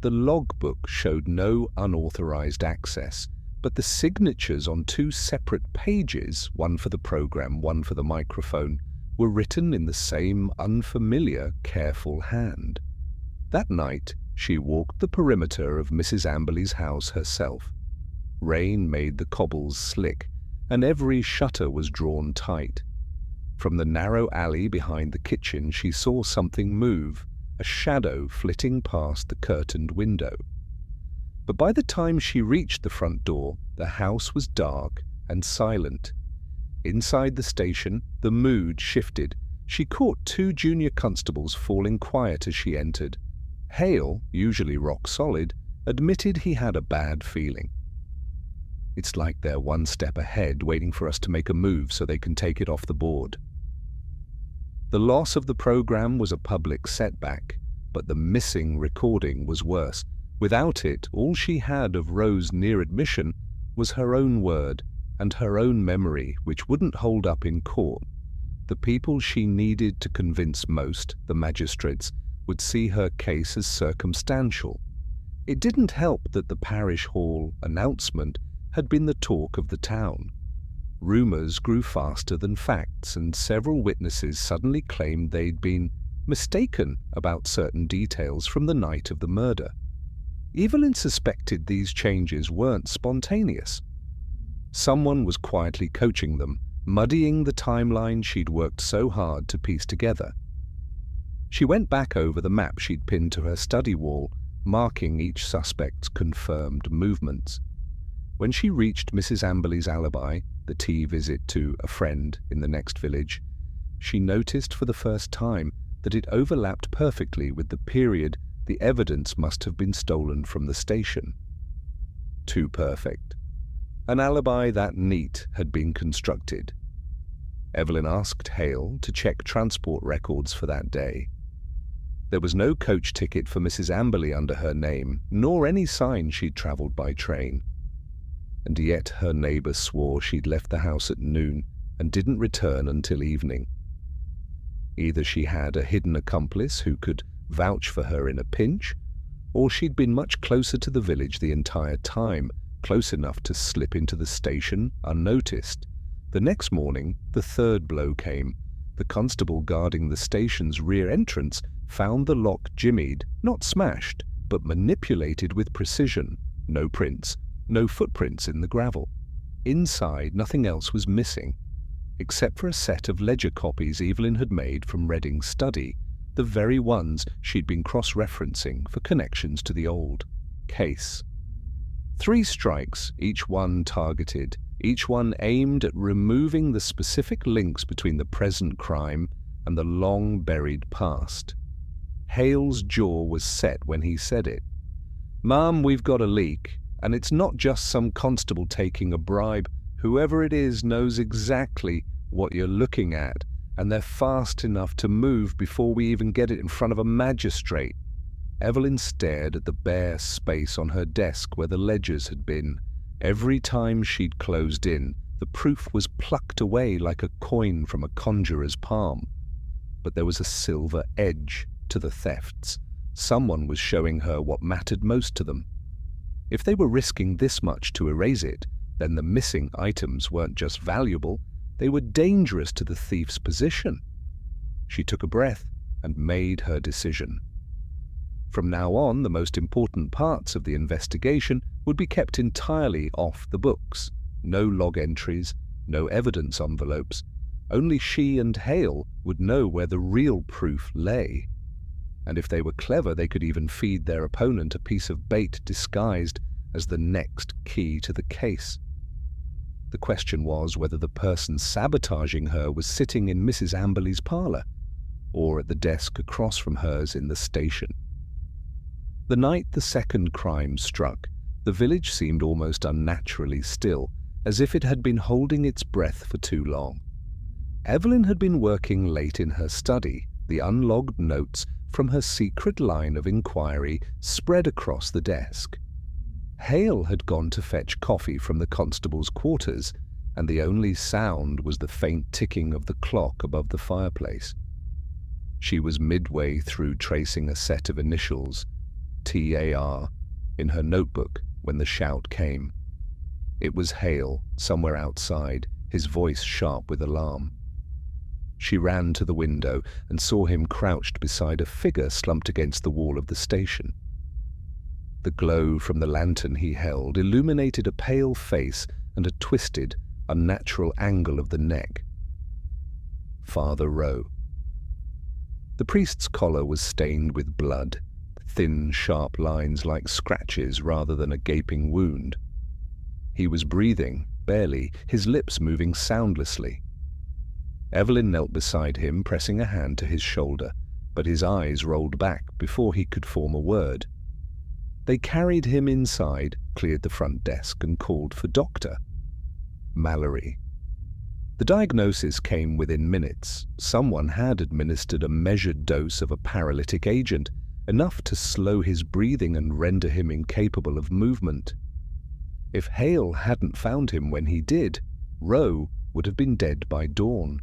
The logbook showed no unauthorized access, but the signatures on two separate pages, one for the program, one for the microphone, were written in the same unfamiliar, careful hand. That night, she walked the perimeter of Mrs. Amberley's house herself. Rain made the cobbles slick, and every shutter was drawn tight. From the narrow alley behind the kitchen she saw something move, a shadow flitting past the curtained window. But by the time she reached the front door, the house was dark and silent. Inside the station, the mood shifted. She caught two junior constables falling quiet as she entered. Hale, usually rock solid, admitted he had a bad feeling. "It's like they're one step ahead, waiting for us to make a move so they can take it off the board." The loss of the program was a public setback, but the missing recording was worse. Without it, all she had of Rose's near admission was her own word and her own memory, which wouldn't hold up in court. The people she needed to convince most, the magistrates, would see her case as circumstantial. It didn't help that the parish hall announcement had been the talk of the town. Rumours grew faster than facts, and several witnesses suddenly claimed they'd been mistaken about certain details from the night of the murder. Evelyn suspected these changes weren't spontaneous. Someone was quietly coaching them, muddying the timeline she'd worked so hard to piece together. She went back over the map she'd pinned to her study wall, marking each suspect's confirmed movements. When she reached Mrs. Amberley's alibi, the tea visit to a friend in the next village, she noticed for the first time that it overlapped perfectly with the period the evidence must have been stolen from the station. Too perfect. An alibi that neat had been constructed. Evelyn asked Hale to check transport records for that day. There was no coach ticket for Mrs. Amberley under her name, nor any sign she'd travelled by train. And yet her neighbour swore she'd left the house at noon and didn't return until evening. Either she had a hidden accomplice who could vouch for her in a pinch, or she'd been much closer to the village the entire time, close enough to slip into the station unnoticed. The next morning, the third blow came. The constable guarding the station's rear entrance found the lock jimmied, not smashed, but manipulated with precision. No prints, no footprints in the gravel. Inside, nothing else was missing, except for a set of ledger copies Evelyn had made from Redding's study, the very ones she'd been cross-referencing for connections to the old case. 3 strikes, each one targeted, each one aimed at removing the specific links between the present crime and the long-buried past. Hale's jaw was set when he said it. "Ma'am, we've got a leak, and it's not just some constable taking a bribe. Whoever it is knows exactly what you're looking at, and they're fast enough to move before we even get it in front of a magistrate." Evelyn stared at the bare space on her desk where the ledgers had been. Every time she'd closed in, the proof was plucked away like a coin from a conjurer's palm. But there was a silver edge to the thefts. Someone was showing her what mattered most to them. If they were risking this much to erase it, then the missing items weren't just valuable, they were dangerous to the thief's position. She took a breath and made her decision. From now on, the most important parts of the investigation would be kept entirely off the books. No log entries, no evidence envelopes. Only she and Hale would know where the real proof lay. And if they were clever, they could even feed their opponent a piece of bait disguised as the next key to the case. The question was whether the person sabotaging her was sitting in Mrs. Amberley's parlour, or at the desk across from hers in the station. The night the second crime struck, the village seemed almost unnaturally still, as if it had been holding its breath for too long. Evelyn had been working late in her study, the unlogged notes from her secret line of inquiry spread across the desk. Hale had gone to fetch coffee from the constable's quarters, and the only sound was the faint ticking of the clock above the fireplace. She was midway through tracing a set of initials, TAR, in her notebook when the shout came. It was Hale, somewhere outside, his voice sharp with alarm. She ran to the window and saw him crouched beside a figure slumped against the wall of the station. The glow from the lantern he held illuminated a pale face and a twisted, unnatural angle of the neck. Father Rowe. The priest's collar was stained with blood, thin, sharp lines like scratches rather than a gaping wound. He was breathing, barely, his lips moving soundlessly. Evelyn knelt beside him, pressing a hand to his shoulder, but his eyes rolled back before he could form a word. They carried him inside, cleared the front desk, and called for Dr. Mallory. The diagnosis came within minutes. Someone had administered a measured dose of a paralytic agent, enough to slow his breathing and render him incapable of movement. If Hale hadn't found him when he did, Rowe would have been dead by dawn.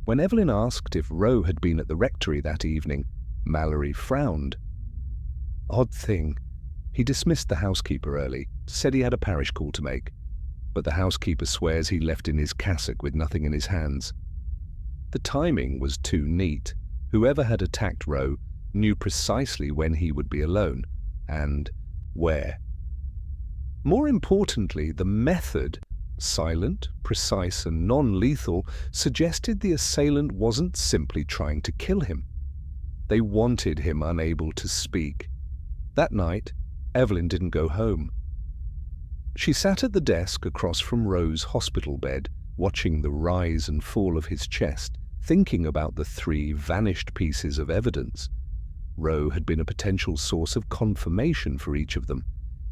When Evelyn asked if Rowe had been at the rectory that evening, Mallory frowned. Odd thing. He dismissed the housekeeper early, said he had a parish call to make, but the housekeeper swears he left in his cassock with nothing in his hands. The timing was too neat. Whoever had attacked Rowe knew precisely when he would be alone, and where. More importantly, the method, silent, precise, and non-lethal, suggested the assailant wasn't simply trying to kill him. They wanted him unable to speak. That night, Evelyn didn't go home. She sat at the desk across from Roe's hospital bed, watching the rise and fall of his chest, thinking about the 3 vanished pieces of evidence. Roe had been a potential source of confirmation for each of them.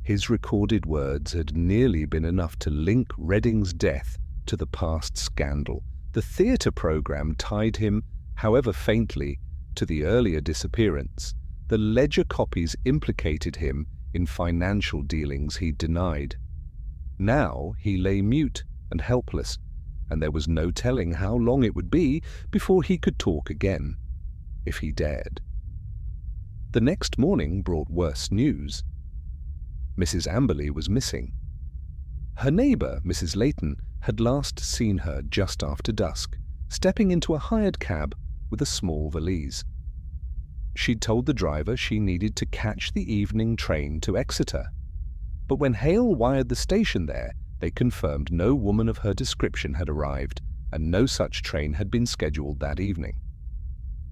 His recorded words had nearly been enough to link Redding's death to the past scandal. The theatre program tied him, however faintly, to the earlier disappearance. The ledger copies implicated him in financial dealings he'd denied. Now he lay mute and helpless, and there was no telling how long it would be before he could talk again, if he dared. The next morning brought worse news. Mrs. Amberley was missing. Her neighbour, Mrs. Layton, had last seen her just after dusk, stepping into a hired cab with a small valise. She'd told the driver she needed to catch the evening train to Exeter. But when Hale wired the station there, they confirmed no woman of her description had arrived, and no such train had been scheduled that evening.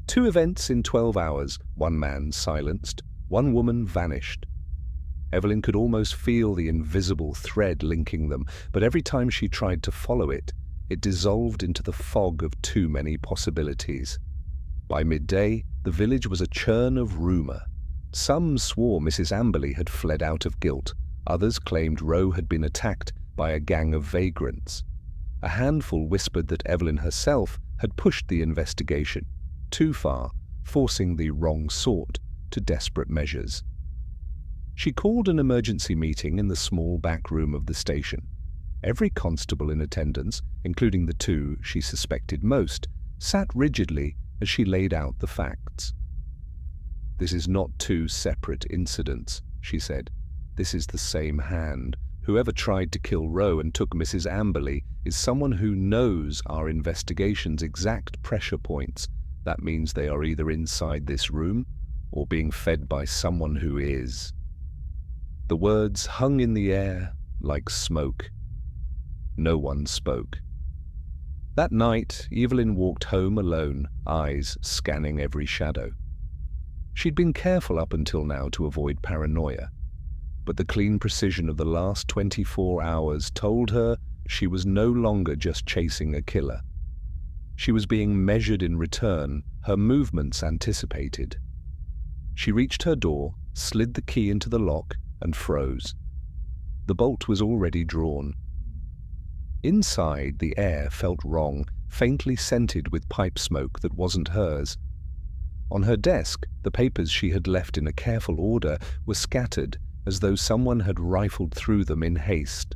2 events in 12 hours, one man silenced, one woman vanished. Evelyn could almost feel the invisible thread linking them, but every time she tried to follow it, it dissolved into the fog of too many possibilities. By midday, the village was a churn of rumour. Some swore Mrs. Amberley had fled out of guilt. Others claimed Roe had been attacked by a gang of vagrants. A handful whispered that Evelyn herself had pushed the investigation too far, forcing the wrong sort to desperate measures. She called an emergency meeting in the small back room of the station. Every constable in attendance, including the 2 she suspected most, sat rigidly as she laid out the facts. "This is not 2 separate incidents," she said. "This is the same hand. Whoever tried to kill Roe and took Mrs. Amberley is someone who knows our investigation's exact pressure points. That means they are either inside this room or being fed by someone who is." The words hung in the air like smoke. No one spoke. That night, Evelyn walked home alone, eyes scanning every shadow. She'd been careful up until now to avoid paranoia, but the clean precision of the last 24 hours told her she was no longer just chasing a killer. She was being measured in return, her movements anticipated. She reached her door, slid the key into the lock, and froze. The bolt was already drawn. Inside, the air felt wrong, faintly scented with pipe smoke that wasn't hers. On her desk, the papers she had left in a careful order were scattered, as though someone had rifled through them in haste.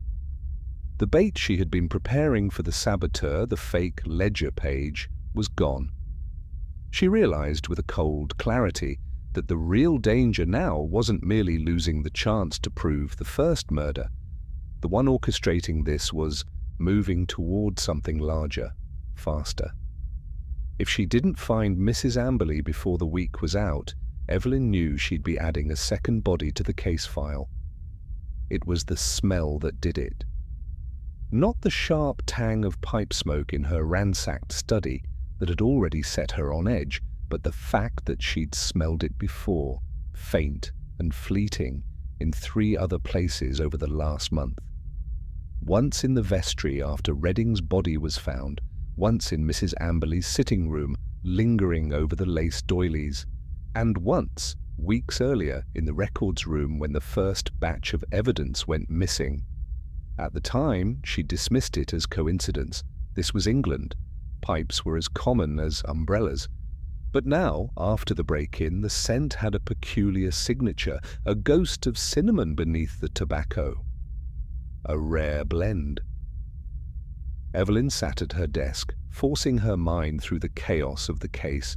The bait she had been preparing for the saboteur, the fake ledger page, was gone. She realized with a cold clarity that the real danger now wasn't merely losing the chance to prove the first murder. The one orchestrating this was moving toward something larger, faster. If she didn't find Mrs. Amberley before the week was out, Evelyn knew she'd be adding a second body to the case file. It was the smell that did it. Not the sharp tang of pipe smoke in her ransacked study that had already set her on edge, but the fact that she'd smelled it before, faint and fleeting, in 3 other places over the last month. Once in the vestry after Redding's body was found, once in Mrs. Amberley's sitting room, lingering over the lace doilies, and once, weeks earlier, in the records room when the first batch of evidence went missing. At the time, she dismissed it as coincidence. This was England. Pipes were as common as umbrellas. But now, after the break-in, the scent had a peculiar signature, a ghost of cinnamon beneath the tobacco. A rare blend. Evelyn sat at her desk, forcing her mind through the chaos of the case.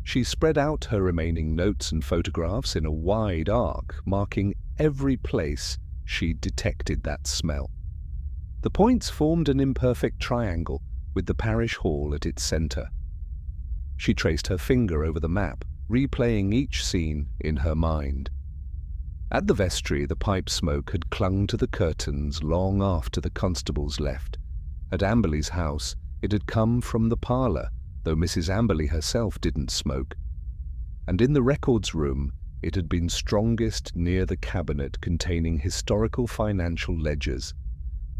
She spread out her remaining notes and photographs in a wide arc, marking every place she'd detected that smell. The points formed an imperfect triangle, with the parish hall at its centre. She traced her finger over the map, replaying each scene in her mind. At the vestry, the pipe smoke had clung to the curtains long after the constables left. At Amberley's house, it had come from the parlour, though Mrs. Amberley herself didn't smoke. And in the records room, It had been strongest near the cabinet containing historical financial ledgers,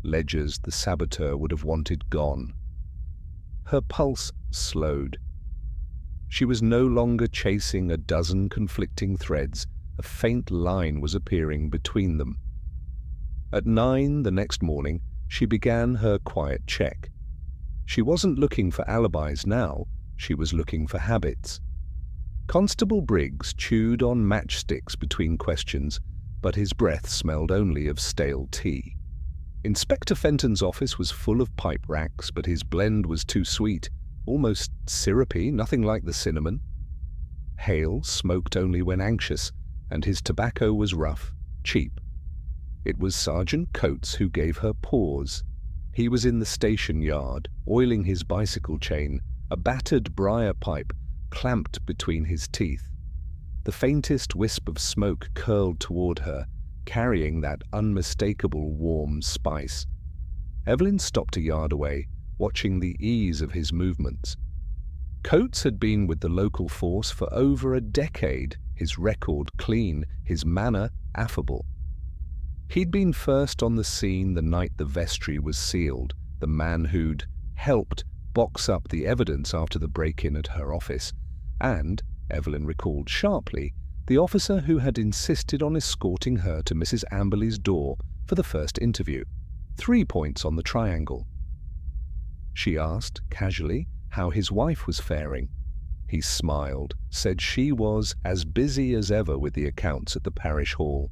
ledgers the saboteur would have wanted gone. Her pulse slowed. She was no longer chasing a dozen conflicting threads. A faint line was appearing between them. At 9 the next morning, she began her quiet check. She wasn't looking for alibis now, she was looking for habits. Constable Briggs chewed on matchsticks between questions, but his breath smelled only of stale tea. Inspector Fenton's office was full of pipe racks, but his blend was too sweet, almost syrupy, nothing like the cinnamon. Hale smoked only when anxious, and his tobacco was rough, cheap. It was Sergeant Coates who gave her pause. He was in the station yard, oiling his bicycle chain, a battered briar pipe clamped between his teeth. The faintest wisp of smoke curled toward her, carrying that unmistakable warm spice. Evelyn stopped a yard away, watching the ease of his movements. Coates had been with the local force for over a decade, his record clean, his manner affable. He'd been first on the scene the night the vestry was sealed, the man who'd helped box up the evidence after the break-in at her office, and, Evelyn recalled sharply, the officer who had insisted on escorting her to Mrs. Amberley's door for the first interview. 3 points on the triangle. She asked, casually, how his wife was faring. He smiled, said she was as busy as ever with the accounts at the parish hall.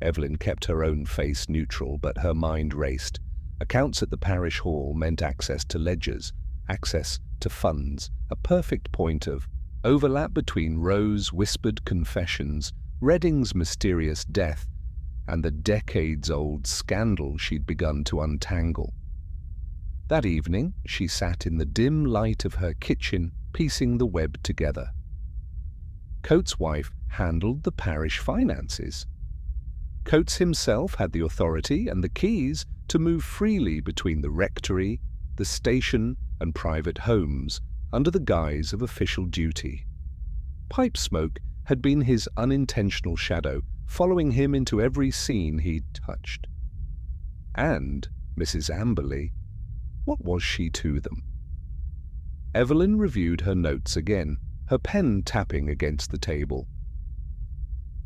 Evelyn kept her own face neutral, but her mind raced. Accounts at the parish hall meant access to ledgers, access to funds, a perfect point of overlap between Rose's whispered confessions, Redding's mysterious death, and the decades-old scandal she'd begun to untangle. That evening, she sat in the dim light of her kitchen, piecing the web together. Coates' wife handled the parish finances. Coates himself had the authority and the keys to move freely between the rectory, the station, and private homes under the guise of official duty. Pipe smoke had been his unintentional shadow, following him into every scene he'd touched. And Mrs. Amberley, what was she to them? Evelyn reviewed her notes again, her pen tapping against the table.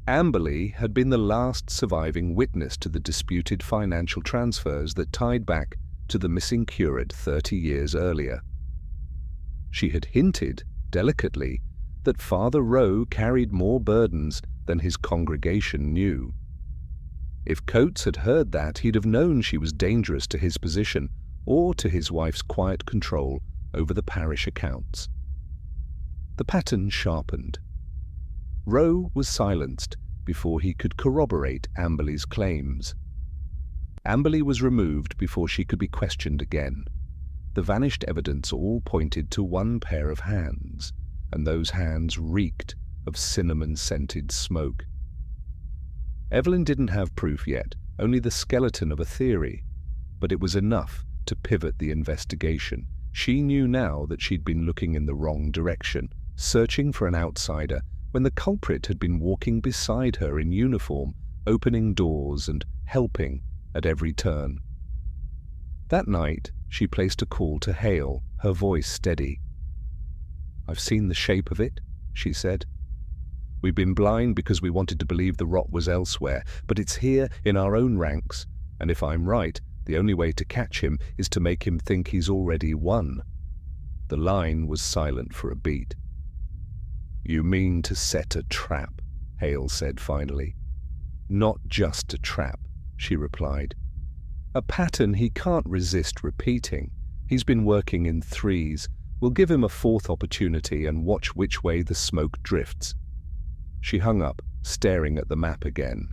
Amberley had been the last surviving witness to the disputed financial transfers that tied back to the missing curate 30 years earlier. She had hinted, delicately, that Father Rowe carried more burdens than his congregation knew. If Coates had heard that, he'd have known she was dangerous to his position or to his wife's quiet control over the parish accounts. The pattern sharpened. Rowe was silenced before he could corroborate Amberley's claims. Amberley was removed before she could be questioned again. The vanished evidence all pointed to one pair of hands, and those hands reeked of cinnamon-scented smoke. Evelyn didn't have proof yet, only the skeleton of a theory, but it was enough to pivot the investigation. She knew now that she'd been looking in the wrong direction, searching for an outsider, when the culprit had been walking beside her in uniform, opening doors and helping at every turn. That night, she placed a call to Hale, her voice steady. "I've seen the shape of it," she said. "We've been blind because we wanted to believe the rot was elsewhere, but it's here in our own ranks, and if I'm right, the only way to catch him is to make him think he's already won." The line was silent for a beat. "You mean to set a trap," Hale said finally. "Not just a trap," she replied. "A pattern he can't resist repeating. He's been working in threes. We'll give him a fourth opportunity and watch which way the smoke drifts." She hung up, staring at the map again.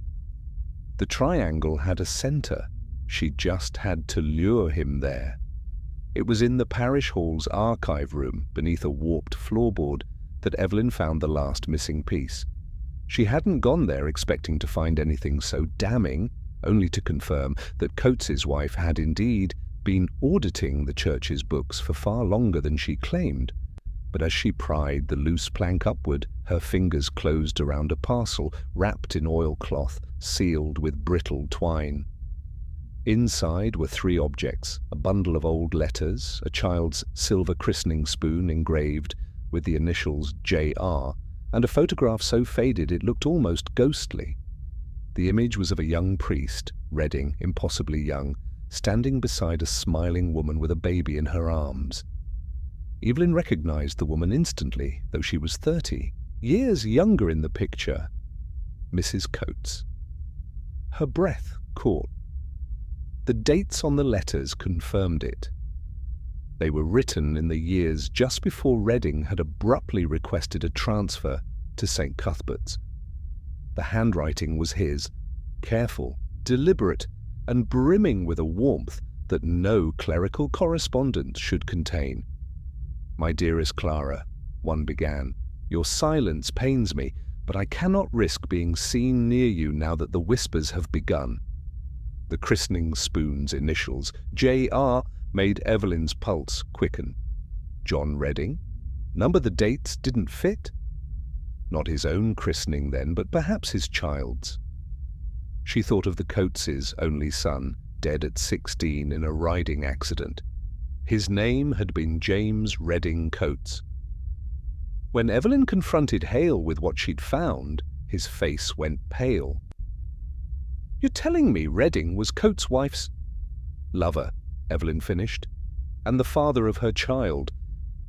The triangle had a center. She just had to lure him there. It was in the parish hall's archive room, beneath a warped floorboard, that Evelyn found the last missing piece. She hadn't gone there expecting to find anything so damning, only to confirm that Coates's wife had indeed been auditing the church's books for far longer than she claimed. But as she pried the loose plank upward, her fingers closed around a parcel wrapped in oilcloth, sealed with brittle twine. Inside were 3 objects: a bundle of old letters, a child's silver christening spoon engraved with the initials J.R., and a photograph so faded it looked almost ghostly. The image was of a young priest, Redding, impossibly young, standing beside a smiling woman with a baby in her arms. Evelyn recognized the woman instantly, though she was 30, years younger in the picture. Mrs. Coates. Her breath caught. The dates on the letters confirmed it. They were written in the years just before Redding had abruptly requested a transfer to St. Cuthbert's. The handwriting was his, careful, deliberate, and brimming with a warmth that no clerical correspondence should contain. "My dearest Clara," one began, "your silence pains me, but I cannot risk being seen near you now that the whispers have begun." The christening spoon's initials, J.R., made Evelyn's pulse quicken. John Redding? Number the dates didn't fit? Not his own christening then, but perhaps his child's. She thought of the Coateses' only son, dead at 16 in a riding accident. His name had been James Redding Coates. When Evelyn confronted Hale with what she'd found, his face went pale. "You're telling me Redding was Coates' wife's—" "Lover," Evelyn finished, "and the father of her child.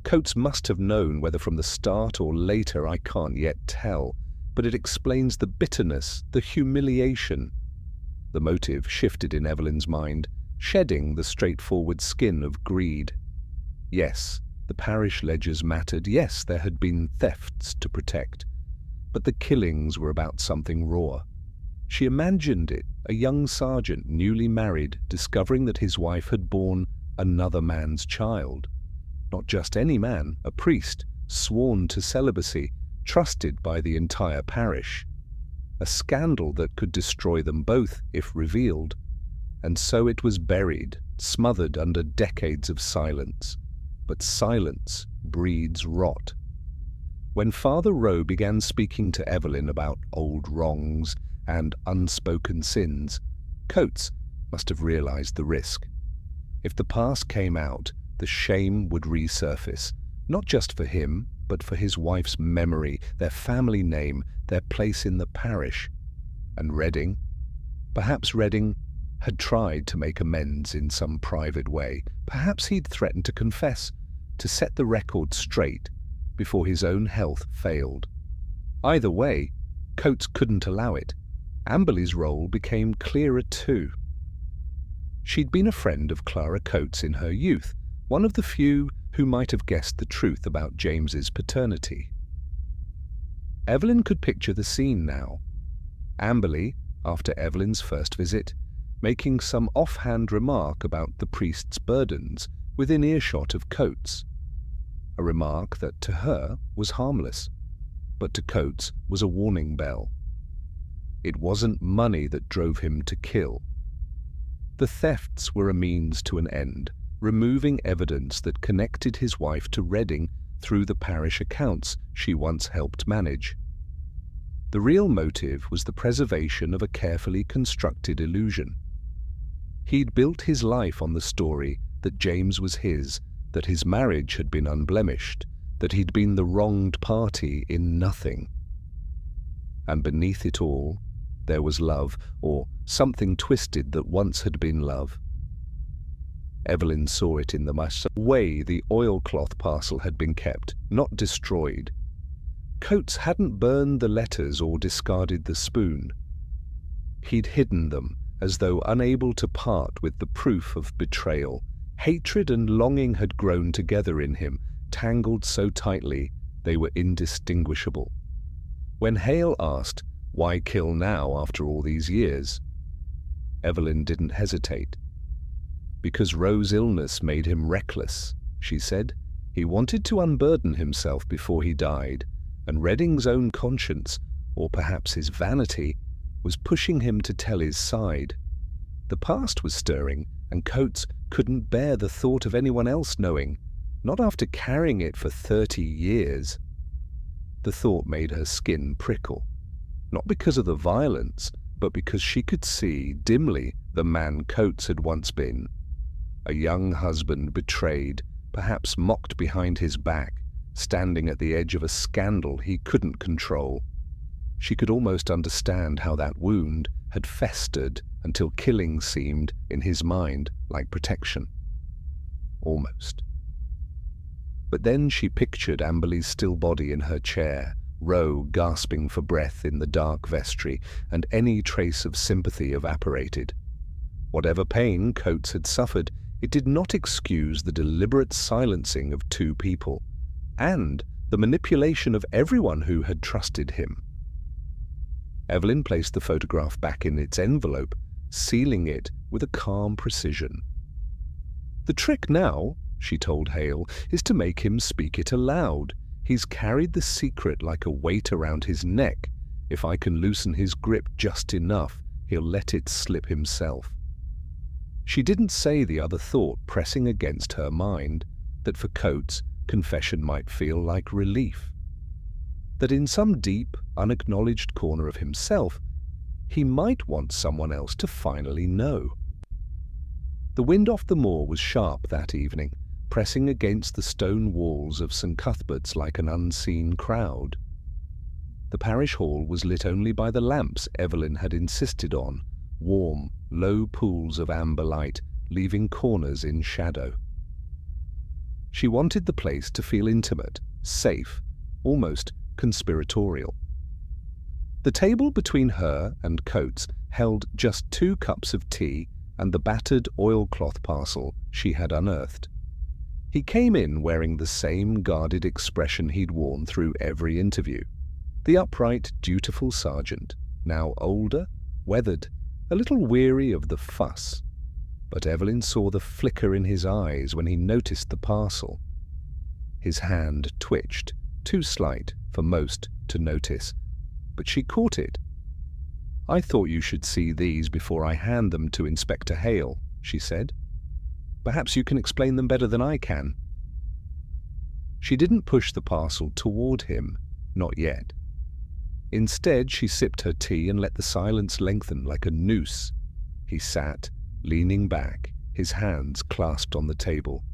Coates must have known, whether from the start or later I can't yet tell, but it explains the bitterness, the humiliation." The motive shifted in Evelyn's mind, shedding the straightforward skin of greed. Yes, the parish ledgers mattered. Yes, there had been thefts to protect. But the killings were about something raw. She imagined it, a young sergeant, newly married, discovering that his wife had borne another man's child. Not just any man, a priest, sworn to celibacy, trusted by the entire parish. A scandal that could destroy them both if revealed. And so it was buried, smothered under decades of silence. But silence breeds rot. When Father Rowe began speaking to Evelyn about old wrongs and unspoken sins, Coates must have realized the risk. If the past came out, the shame would resurface, not just for him, but for his wife's memory, their family name, their place in the parish. And Redding? Perhaps Redding had tried to make amends in some private way. Perhaps he'd threatened to confess, to set the record straight before his own health failed. Either way, Coates couldn't allow it. Amberley's role became clearer too. She'd been a friend of Clara Coates in her youth, one of the few who might have guessed the truth about James's paternity. Evelyn could picture the scene now. Amberley, after Evelyn's first visit, making some offhand remark about the priest's burdens within earshot of Coates. A remark that to her was harmless, but to Coates was a warning bell. It wasn't money that drove him to kill. The thefts were a means to an end, removing evidence that connected his wife to Redding through the parish accounts she once helped manage. The real motive was the preservation of a carefully constructed illusion. He'd built his life on the story that James was his, that his marriage had been unblemished, that he'd been the wronged party in nothing. And beneath it all, there was love, or something twisted that once had been love. Evelyn saw it in the way the oilcloth parcel had been kept, not destroyed. Coates hadn't burned the letters or discarded the spoon. He'd hidden them, as though unable to part with the proof of betrayal. Hatred and longing had grown together in him, tangled so tightly they were indistinguishable. When Hale asked, "Why kill now after all these years?" Evelyn didn't hesitate. "Because Rowe's illness made him reckless," she said. "He wanted to unburden himself before he died, and Redding's own conscience, or perhaps his vanity, was pushing him to tell his side. The past was stirring, and Coates couldn't bear the thought of anyone else knowing, Not after carrying it for 30 years. The thought made her skin prickle, not because of the violence, but because she could see dimly the man Coates had once been. A young husband betrayed, perhaps mocked behind his back, standing at the edge of a scandal he couldn't control. She could almost understand how that wound had festered until killing seemed, in his mind, like protection. Almost. But then she pictured Amberley's still body in her chair, Roe gasping for breath in the dark vestry, and any trace of sympathy evaporated. Whatever pain Coates had suffered, it did not excuse the deliberate silencing of two people, and the manipulation of everyone who had trusted him. Evelyn placed the photograph back in its envelope, sealing it with a calm precision. "The trick now," she told Hale, "is to make him speak it aloud. He's carried the secret like a weight around his neck. If I can loosen his grip just enough, he'll let it slip himself." She didn't say the other thought pressing against her mind, that for Coates, confession might feel like relief. That in some deep, unacknowledged corner of himself, he might want someone else to finally know. The wind off the moor was sharp that evening, pressing against the stone walls of St. Cuthbert's like an unseen crowd. The parish hall was lit only by the lamps Evelyn had insisted on, warm, low pools of amber light, leaving corners in shadow. She wanted the place to feel intimate, safe, almost conspiratorial. The table between her and Coates held just 2 cups of tea and the battered oilcloth parcel she had unearthed. He came in wearing the same guarded expression he'd worn through every interview. The upright, dutiful sergeant, now older, weathered, a little weary of the fuss. But Evelyn saw the flicker in his eyes when he noticed the parcel. His hand twitched, too slight for most to notice, but she caught it. "I thought you should see these before I hand them to Inspector Hale," she said. "Perhaps you can explain them better than I can." She didn't push the parcel toward him, not yet. Instead, she sipped her tea and let the silence lengthen like a noose. He sat, leaning back, his hands clasped on the table.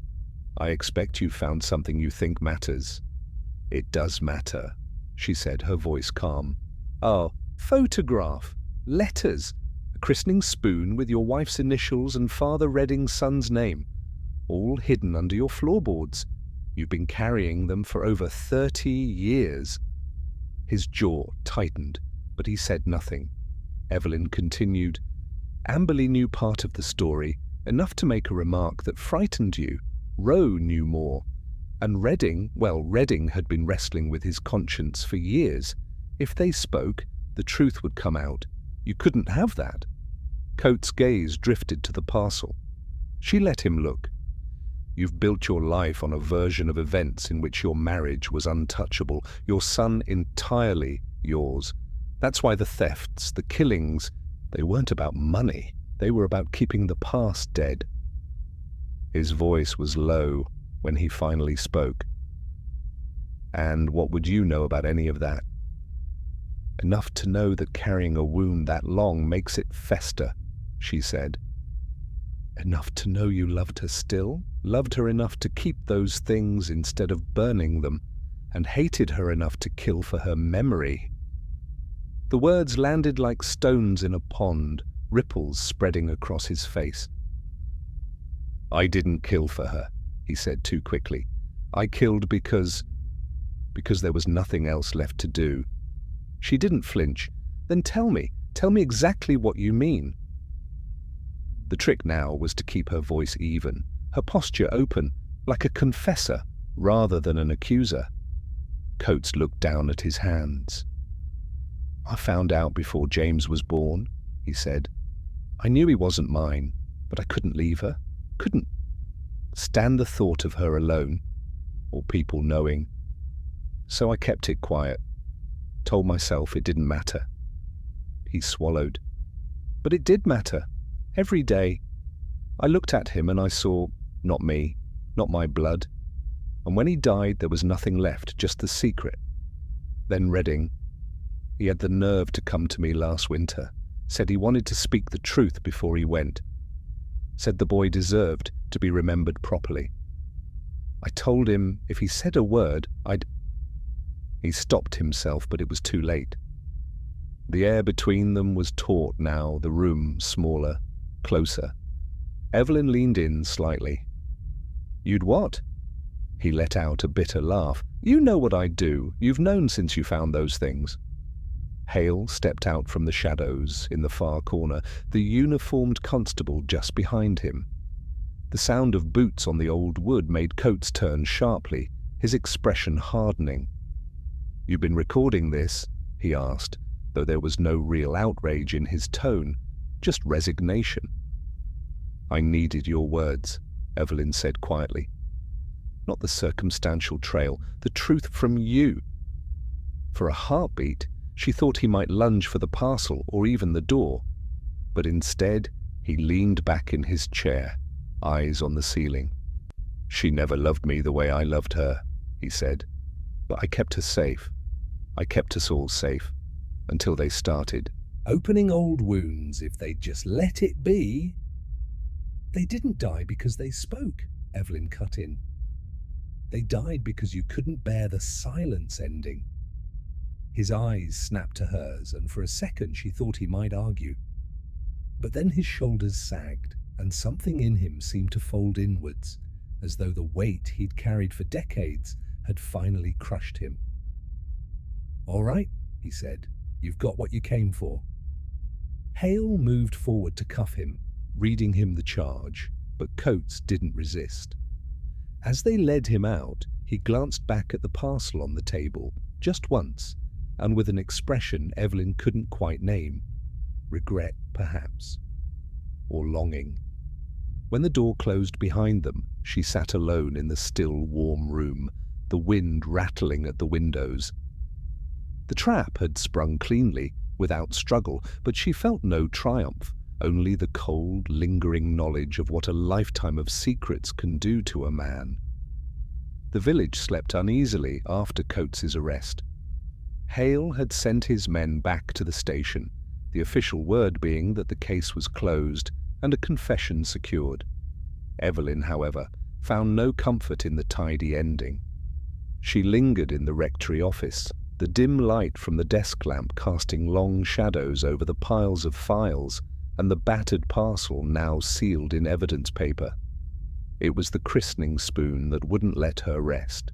"I expect you found something you think matters." "It does matter," she said, her voice calm. "Oh, photograph, letters, a christening spoon with your wife's initials and Father Redding's son's name, all hidden under your floorboards. You've been carrying them for over 30 years. His jaw tightened, but he said nothing. Evelyn continued, "Amberley knew part of the story, enough to make a remark that frightened you. Roe knew more. And Redding had been wrestling with his conscience for years. If they spoke, the truth would come out. You couldn't have that." Coates' gaze drifted to the parcel. She let him look. "You've built your life on a version of events in which your marriage was untouchable, your son entirely yours. That's why the thefts, the killings, they weren't about money. They were about keeping the past dead." His voice was low when he finally spoke. "And what would you know about any of that?" "Enough to know that carrying a wound that long makes it fester," she said. "Enough to know you loved her still, loved her enough to keep those things instead of burning them, and hated her enough to kill for her memory." The words landed like stones in a pond, ripples spreading across his face. "I didn't kill for her," he said too quickly. "I killed because there was nothing else left to do." She didn't flinch. "Then tell me exactly what you mean." The trick now was to keep her voice even, her posture open, like a confessor rather than an accuser. Coates looked down at his hands. "I found out before James was born," he said. "I knew he wasn't mine, but I couldn't leave her. Couldn't stand the thought of her alone, or people knowing. So I kept it quiet, told myself it didn't matter." He swallowed. "But it did matter. Every day. I looked at him and I saw, not me, not my blood. And when he died, there was nothing left, just the secret. Then Redding. He had the nerve to come to me last winter. Said he wanted to speak the truth before he went. Said the boy deserved to be remembered properly. I told him if he said a word, I'd... He stopped himself, but it was too late. The air between them was taut now, the room smaller, closer. Evelyn leaned in slightly. "You'd what?" He let out a bitter laugh. "You know what I'd do. You've known since you found those things." Hale stepped out from the shadows in the far corner, the uniformed constable just behind him. The sound of boots on the old wood made Coates turn sharply, his expression hardening. "You been recording this?" he asked, though there was no real outrage in his tone, just resignation. "I needed your words," Evelyn said quietly. "Not the circumstantial trail, the truth from you." For a heartbeat, she thought he might lunge for the parcel or even the door, but instead he leaned back in his chair, eyes on the ceiling. "She never loved me the way I loved her," he said, "but I kept her safe. I kept us all safe, until they started opening old wounds if they'd just let it be." "They didn't die because they spoke," Evelyn cut in. "They died because you couldn't bear the silence ending." His eyes snapped to hers, and for a second she thought he might argue. But then his shoulders sagged, and something in him seemed to fold inwards, as though the weight he'd carried for decades had finally crushed him. "All right," he said, "you've got what you came for." Hale moved forward to cuff him, reading him the charge, but Coates didn't resist. As they led him out, he glanced back at the parcel on the table, just once, and with an expression Evelyn couldn't quite name. Regret, perhaps, or longing. When the door closed behind them, she sat alone in the still, warm room, the wind rattling at the windows. The trap had sprung cleanly, without struggle, but she felt no triumph, only the cold, lingering knowledge of what a lifetime of secrets can do to a man. The village slept uneasily after Coates's arrest. Hale had sent his men back to the station, the official word being that the case was closed and a confession secured. Evelyn, however, found no comfort in the tidy ending. She lingered in the rectory office, the dim light from the desk lamp casting long shadows over the piles of files and the battered parcel now sealed in evidence paper. It was the christening spoon that wouldn't let her rest.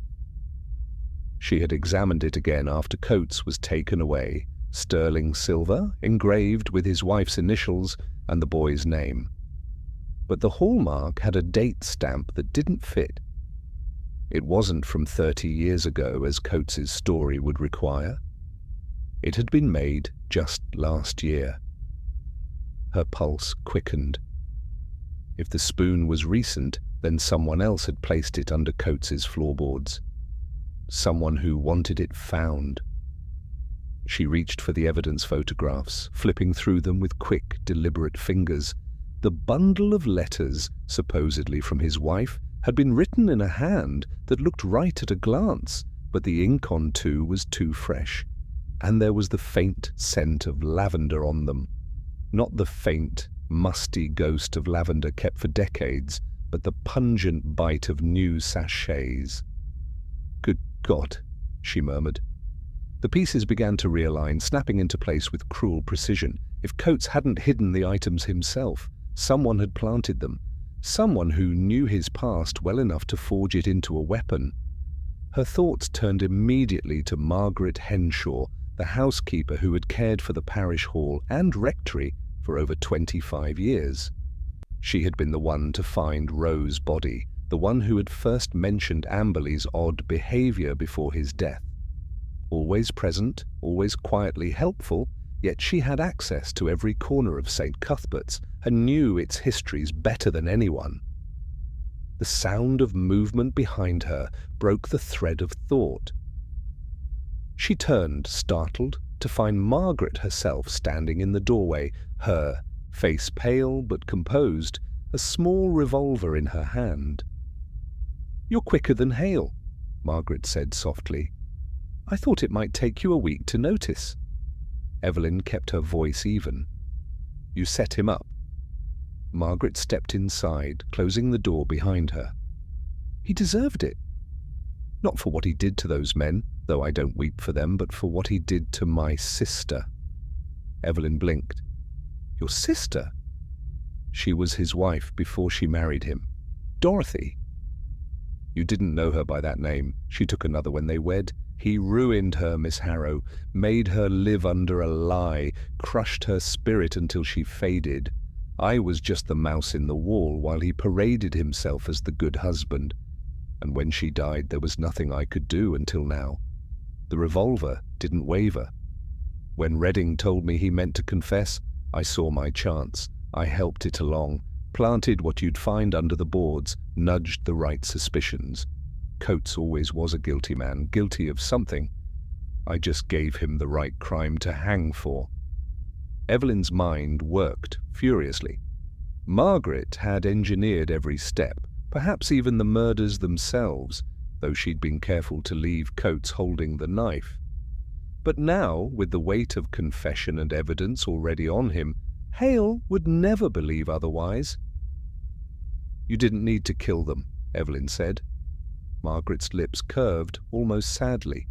She had examined it again after Coates was taken away, sterling silver, engraved with his wife's initials and the boy's name. But the hallmark had a date stamp that didn't fit. It wasn't from 30 years ago, as Coates's story would require. It had been made just last year. Her pulse quickened. If the spoon was recent, then someone else had placed it under Coates's floorboards. Someone who wanted it found. She reached for the evidence photographs, flipping through them with quick, deliberate fingers. The bundle of letters, supposedly from his wife, had been written in a hand that looked right at a glance, but the ink on two was too fresh, and there was the faint scent of lavender on them. Not the faint, musty ghost of lavender kept for decades, but the pungent bite of new sachets. "Good God," she murmured. The pieces began to realign, snapping into place with cruel precision. If Coates hadn't hidden the items himself, someone had planted them. Someone who knew his past well enough to forge it into a weapon. Her thoughts turned immediately to Margaret Henshaw, the housekeeper who had cared for the parish hall and rectory for over 25 years. She had been the one to find Rose's body, the one who had first mentioned Amberley's odd behavior before his death. Always present, always quietly helpful, yet she had access to every corner of St. Cuthbert's and knew its histories better than anyone. The sound of movement behind her broke the thread of thought. She turned, startled, to find Margaret herself standing in the doorway, her face pale but composed, a small revolver in her hand. "You're quicker than Hale," Margaret said softly. "I thought it might take you a week to notice." Evelyn kept her voice even. "You set him up." Margaret stepped inside, closing the door behind her. "He deserved it. Not for what he did to those men, though I don't weep for them, but for what he did to my sister." Evelyn blinked. "Your sister?" "She was his wife before she married him. Dorothy." "You didn't know her by that name. She took another when they wed. He ruined her, Miss Harrow, made her live under a lie, crushed her spirit until she faded. I was just the mouse in the wall while he paraded himself as the good husband. And when she died, there was nothing I could do until now. The revolver didn't waver. When Redding told me he meant to confess, I saw my chance. I helped it along, planted what you'd find under the boards, nudged the right suspicions. Coates always was a guilty man, guilty of something. I just gave him the right crime to hang for." Evelyn's mind worked furiously. Margaret had engineered every step, perhaps even the murders themselves, though she'd been careful to leave Coates holding the knife. But now, with the weight of confession and evidence already on him, Hale would never believe otherwise. "You didn't need to kill them," Evelyn said. Margaret's lips curved almost sadly.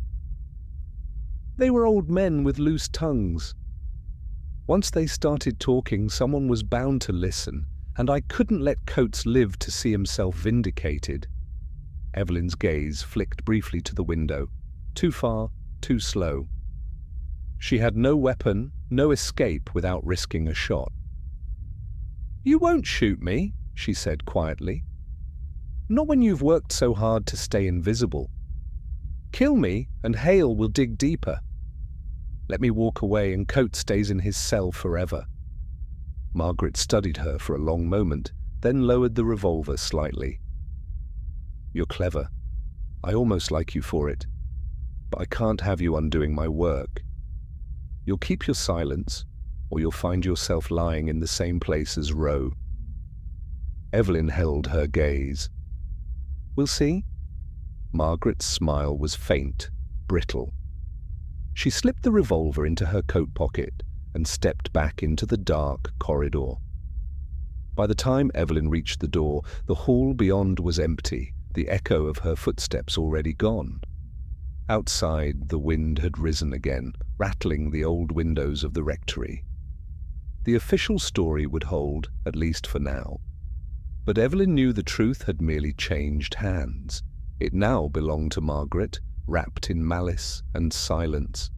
"They were old men with loose tongues. Once they started talking, someone was bound to listen, and I couldn't let Coates live to see himself vindicated." Evelyn's gaze flicked briefly to the window. Too far, too slow. She had no weapon, no escape without risking a shot. "You won't shoot me," she said quietly. "Not when you've worked so hard to stay invisible. Kill me, and Hale will dig deeper. Let me walk away, and Coates stays in his cell forever." Margaret studied her for a long moment, then lowered the revolver slightly. "You're clever. I almost like you for it. But I can't have you undoing my work. You'll keep your silence, or you'll find yourself lying in the same place as Roe." Evelyn held her gaze. "We'll see." Margaret's smile was faint, brittle. She slipped the revolver into her coat pocket and stepped back into the dark corridor. By the time Evelyn reached the door, the hall beyond was empty, the echo of her footsteps already gone. Outside, the wind had risen again, rattling the old windows of the rectory. The official story would hold, at least for now. But Evelyn knew the truth had merely changed hands. It now belonged to Margaret, wrapped in malice and silence.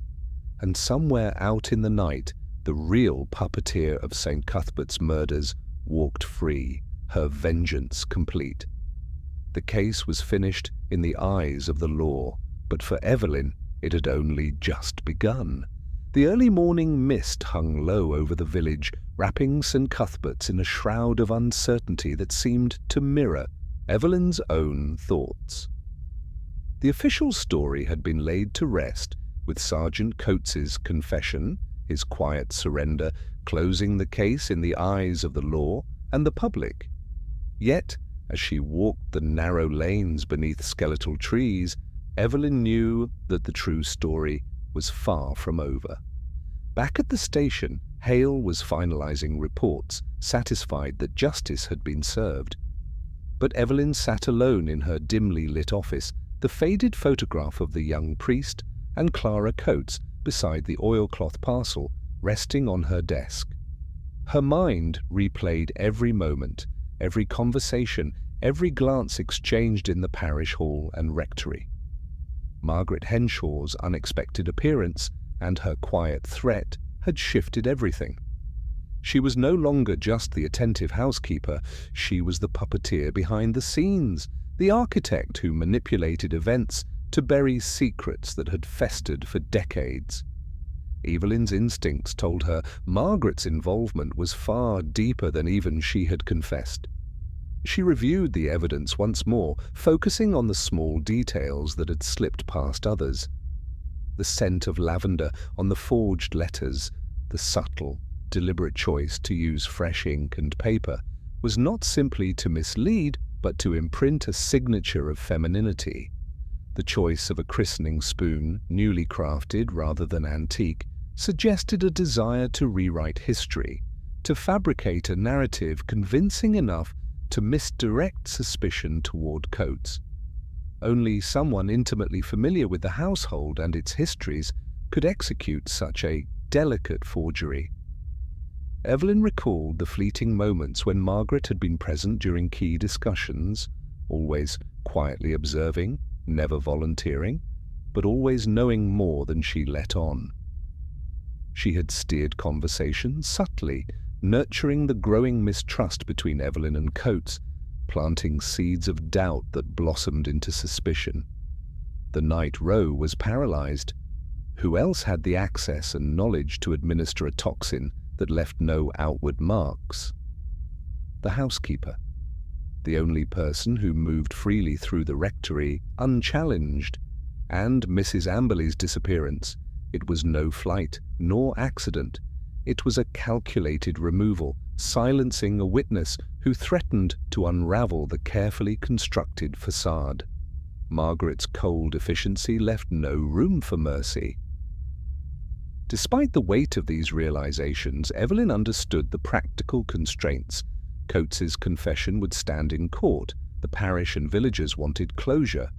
And somewhere out in the night, the real puppeteer of St. Cuthbert's murders walked free, her vengeance complete. The case was finished in the eyes of the law, but for Evelyn it had only just begun. The early morning mist hung low over the village, wrapping St. Cuthbert's in a shroud of uncertainty that seemed to mirror Evelyn's own thoughts. The official story had been laid to rest with Sergeant Coates's confession, his quiet surrender, closing the case in the eyes of the law and the public. Yet, as she walked the narrow lanes beneath skeletal trees, Evelyn knew that the true story was far from over. Back at the station, Hale was finalizing reports, satisfied that justice had been served. But Evelyn sat alone in her dimly lit office, the faded photograph of the young priest and Clara Coates beside the oilcloth parcel resting on her desk. Her mind replayed every moment, every conversation, every glance exchanged in the parish hall and rectory. Margaret Henshaw's unexpected appearance and her quiet threat had shifted everything. She was no longer just the attentive housekeeper, she was the puppeteer behind the scenes, the architect who manipulated events to bury secrets that had festered for decades. Evelyn's instincts told her Margaret's involvement was far deeper than even she had confessed. She reviewed the evidence once more, focusing on the small details that had slipped past others. The scent of lavender on the forged letters, the subtle, deliberate choice to use fresh ink and paper, was not simply to mislead, but to imprint a signature of femininity. The choice of a christening spoon, newly crafted rather than antique, suggested a desire to rewrite history, to fabricate a narrative convincing enough to misdirect suspicion toward Coates. Only someone intimately familiar with the household and its histories could execute such a delicate forgery. Evelyn recalled the fleeting moments when Margaret had been present during key discussions, always quietly observing, never volunteering, but always knowing more than she let on. She had steered conversation subtly, nurturing the growing mistrust between Evelyn and Coates, planting seeds of doubt that blossomed into suspicion. The Night Row was paralyzed. Who else had the access and knowledge to administer a toxin that left no outward marks? The housekeeper, the only person who moved freely through the rectory unchallenged, and Mrs. Amberley's disappearance. It was no flight nor accident. It was a calculated removal, silencing a witness who threatened to unravel the carefully constructed facade. Margaret's cold efficiency left no room for mercy. Despite the weight of these realizations, Evelyn understood the practical constraints. Coates's confession would stand in court. The parish and villagers wanted closure.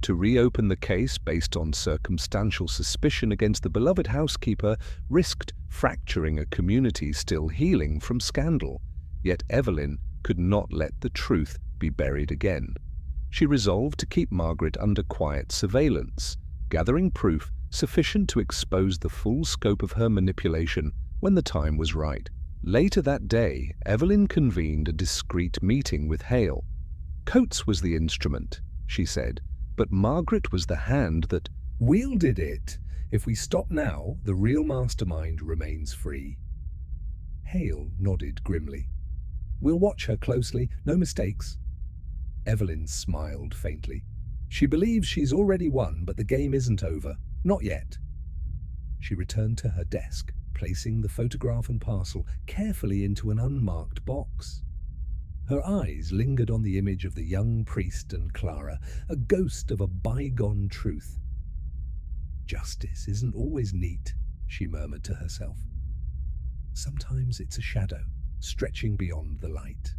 To reopen the case based on circumstantial suspicion against the beloved housekeeper risked fracturing a community still healing from scandal. Yet Evelyn could not let the truth be buried again. She resolved to keep Margaret under quiet surveillance, gathering proof sufficient to expose the full scope of her manipulation when the time was right. Later that day, Evelyn convened a discreet meeting with Hale. Coates was the instrument, she said, but Margaret was the hand that wielded it. If we stop now, the real mastermind remains free. Hale nodded grimly. We'll watch her closely, no mistakes. Evelyn smiled faintly. She believes she's already won, but the game isn't over. Not yet. She returned to her desk, placing the photograph and parcel carefully into an unmarked box. Her eyes lingered on the image of the young priest and Clara, a ghost of a bygone truth. Justice isn't always neat, she murmured to herself. Sometimes it's a shadow, stretching beyond the light.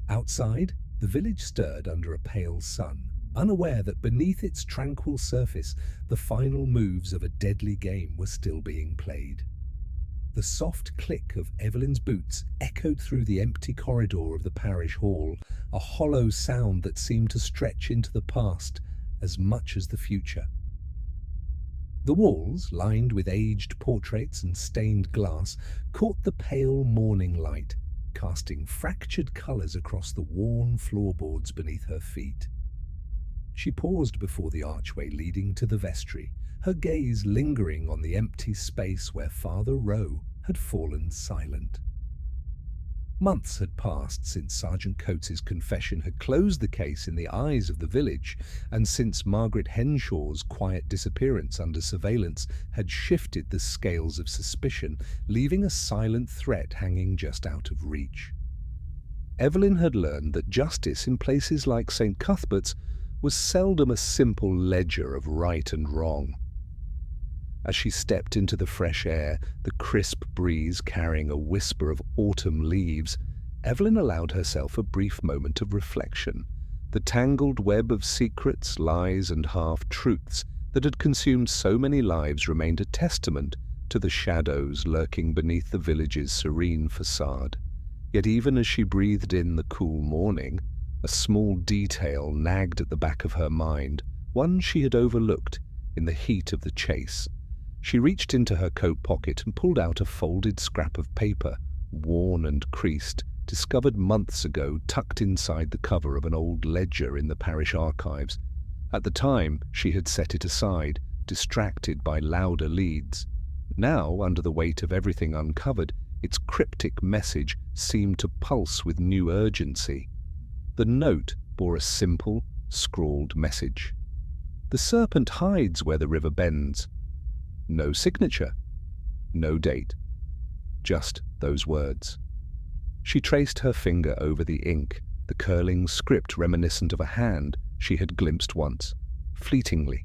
Outside, the village stirred under a pale sun, unaware that beneath its tranquil surface, the final moves of a deadly game were still being played. The soft click of Evelyn's boots echoed through the empty corridor of the parish hall, a hollow sound that seemed to stretch into the past as much as the future. The walls, lined with aged portraits and stained glass, caught the pale morning light, casting fractured colours across the worn floorboards beneath her feet. She paused before the archway leading to the vestry, her gaze lingering on the empty space where Father Rowe had fallen silent. Months had passed since Sergeant Coates's confession had closed the case in the eyes of the village, and since Margaret Henshaw's quiet disappearance under surveillance had shifted the scales of suspicion, leaving a silent threat hanging just out of reach. Evelyn had learned that justice in places like St. Cuthbert's was seldom a simple ledger of right and wrong. As she stepped into the fresh air, the crisp breeze carrying a whisper of autumn leaves, Evelyn allowed herself a brief moment of reflection. The tangled web of secrets, lies, and half-truths that had consumed so many lives remained a testament to the shadows lurking beneath the village's serene facade. Yet even as she breathed in the cool morning, a small detail nagged at the back of her mind, one she had overlooked in the heat of the chase. She reached into her coat pocket and pulled out a folded scrap of paper, worn and creased, discovered months ago tucked inside the cover of an old ledger in the parish archives. At the time, she had set it aside, distracted by louder leads. Now, under the weight of everything uncovered, its cryptic message seemed to pulse with new urgency. The note bore a simple, scrawled message. The serpent hides where the river bends. No signature, no date, just those words. She traced her finger over the ink, the curling script reminiscent of a hand she had glimpsed once, fleetingly.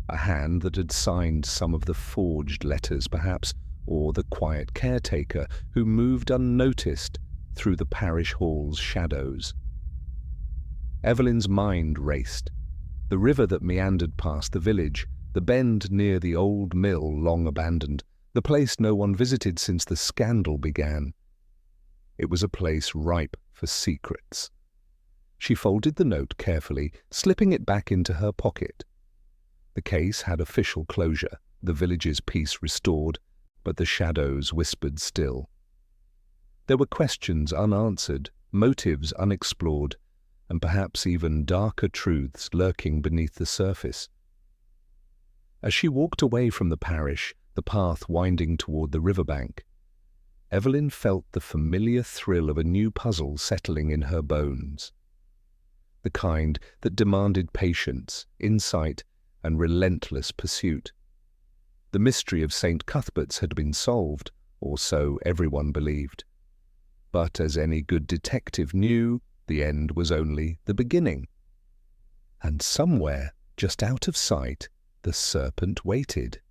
A hand that had signed some of the forged letters, perhaps, or the quiet caretaker who moved unnoticed through the parish hall's shadows. Evelyn's mind raced. The river that meandered past the village, the bend near the old mill long abandoned, the place no one visited since the scandal began. It was a place ripe for secrets. She folded the note carefully, slipping it back into her pocket. The case had official closure, the village's peace restored, but the shadows whispered still. There were questions unanswered, motives unexplored, and perhaps even darker truths lurking beneath the surface. As she walked away from the parish, the path winding toward the riverbank, Evelyn felt the familiar thrill of a new puzzle settling in her bones. The kind that demanded patience, insight, and relentless pursuit. The mystery of St. Cuthbert's had been solved, or so everyone believed. But as any good detective knew, the end was only the beginning. And somewhere, just out of sight, the serpent waited.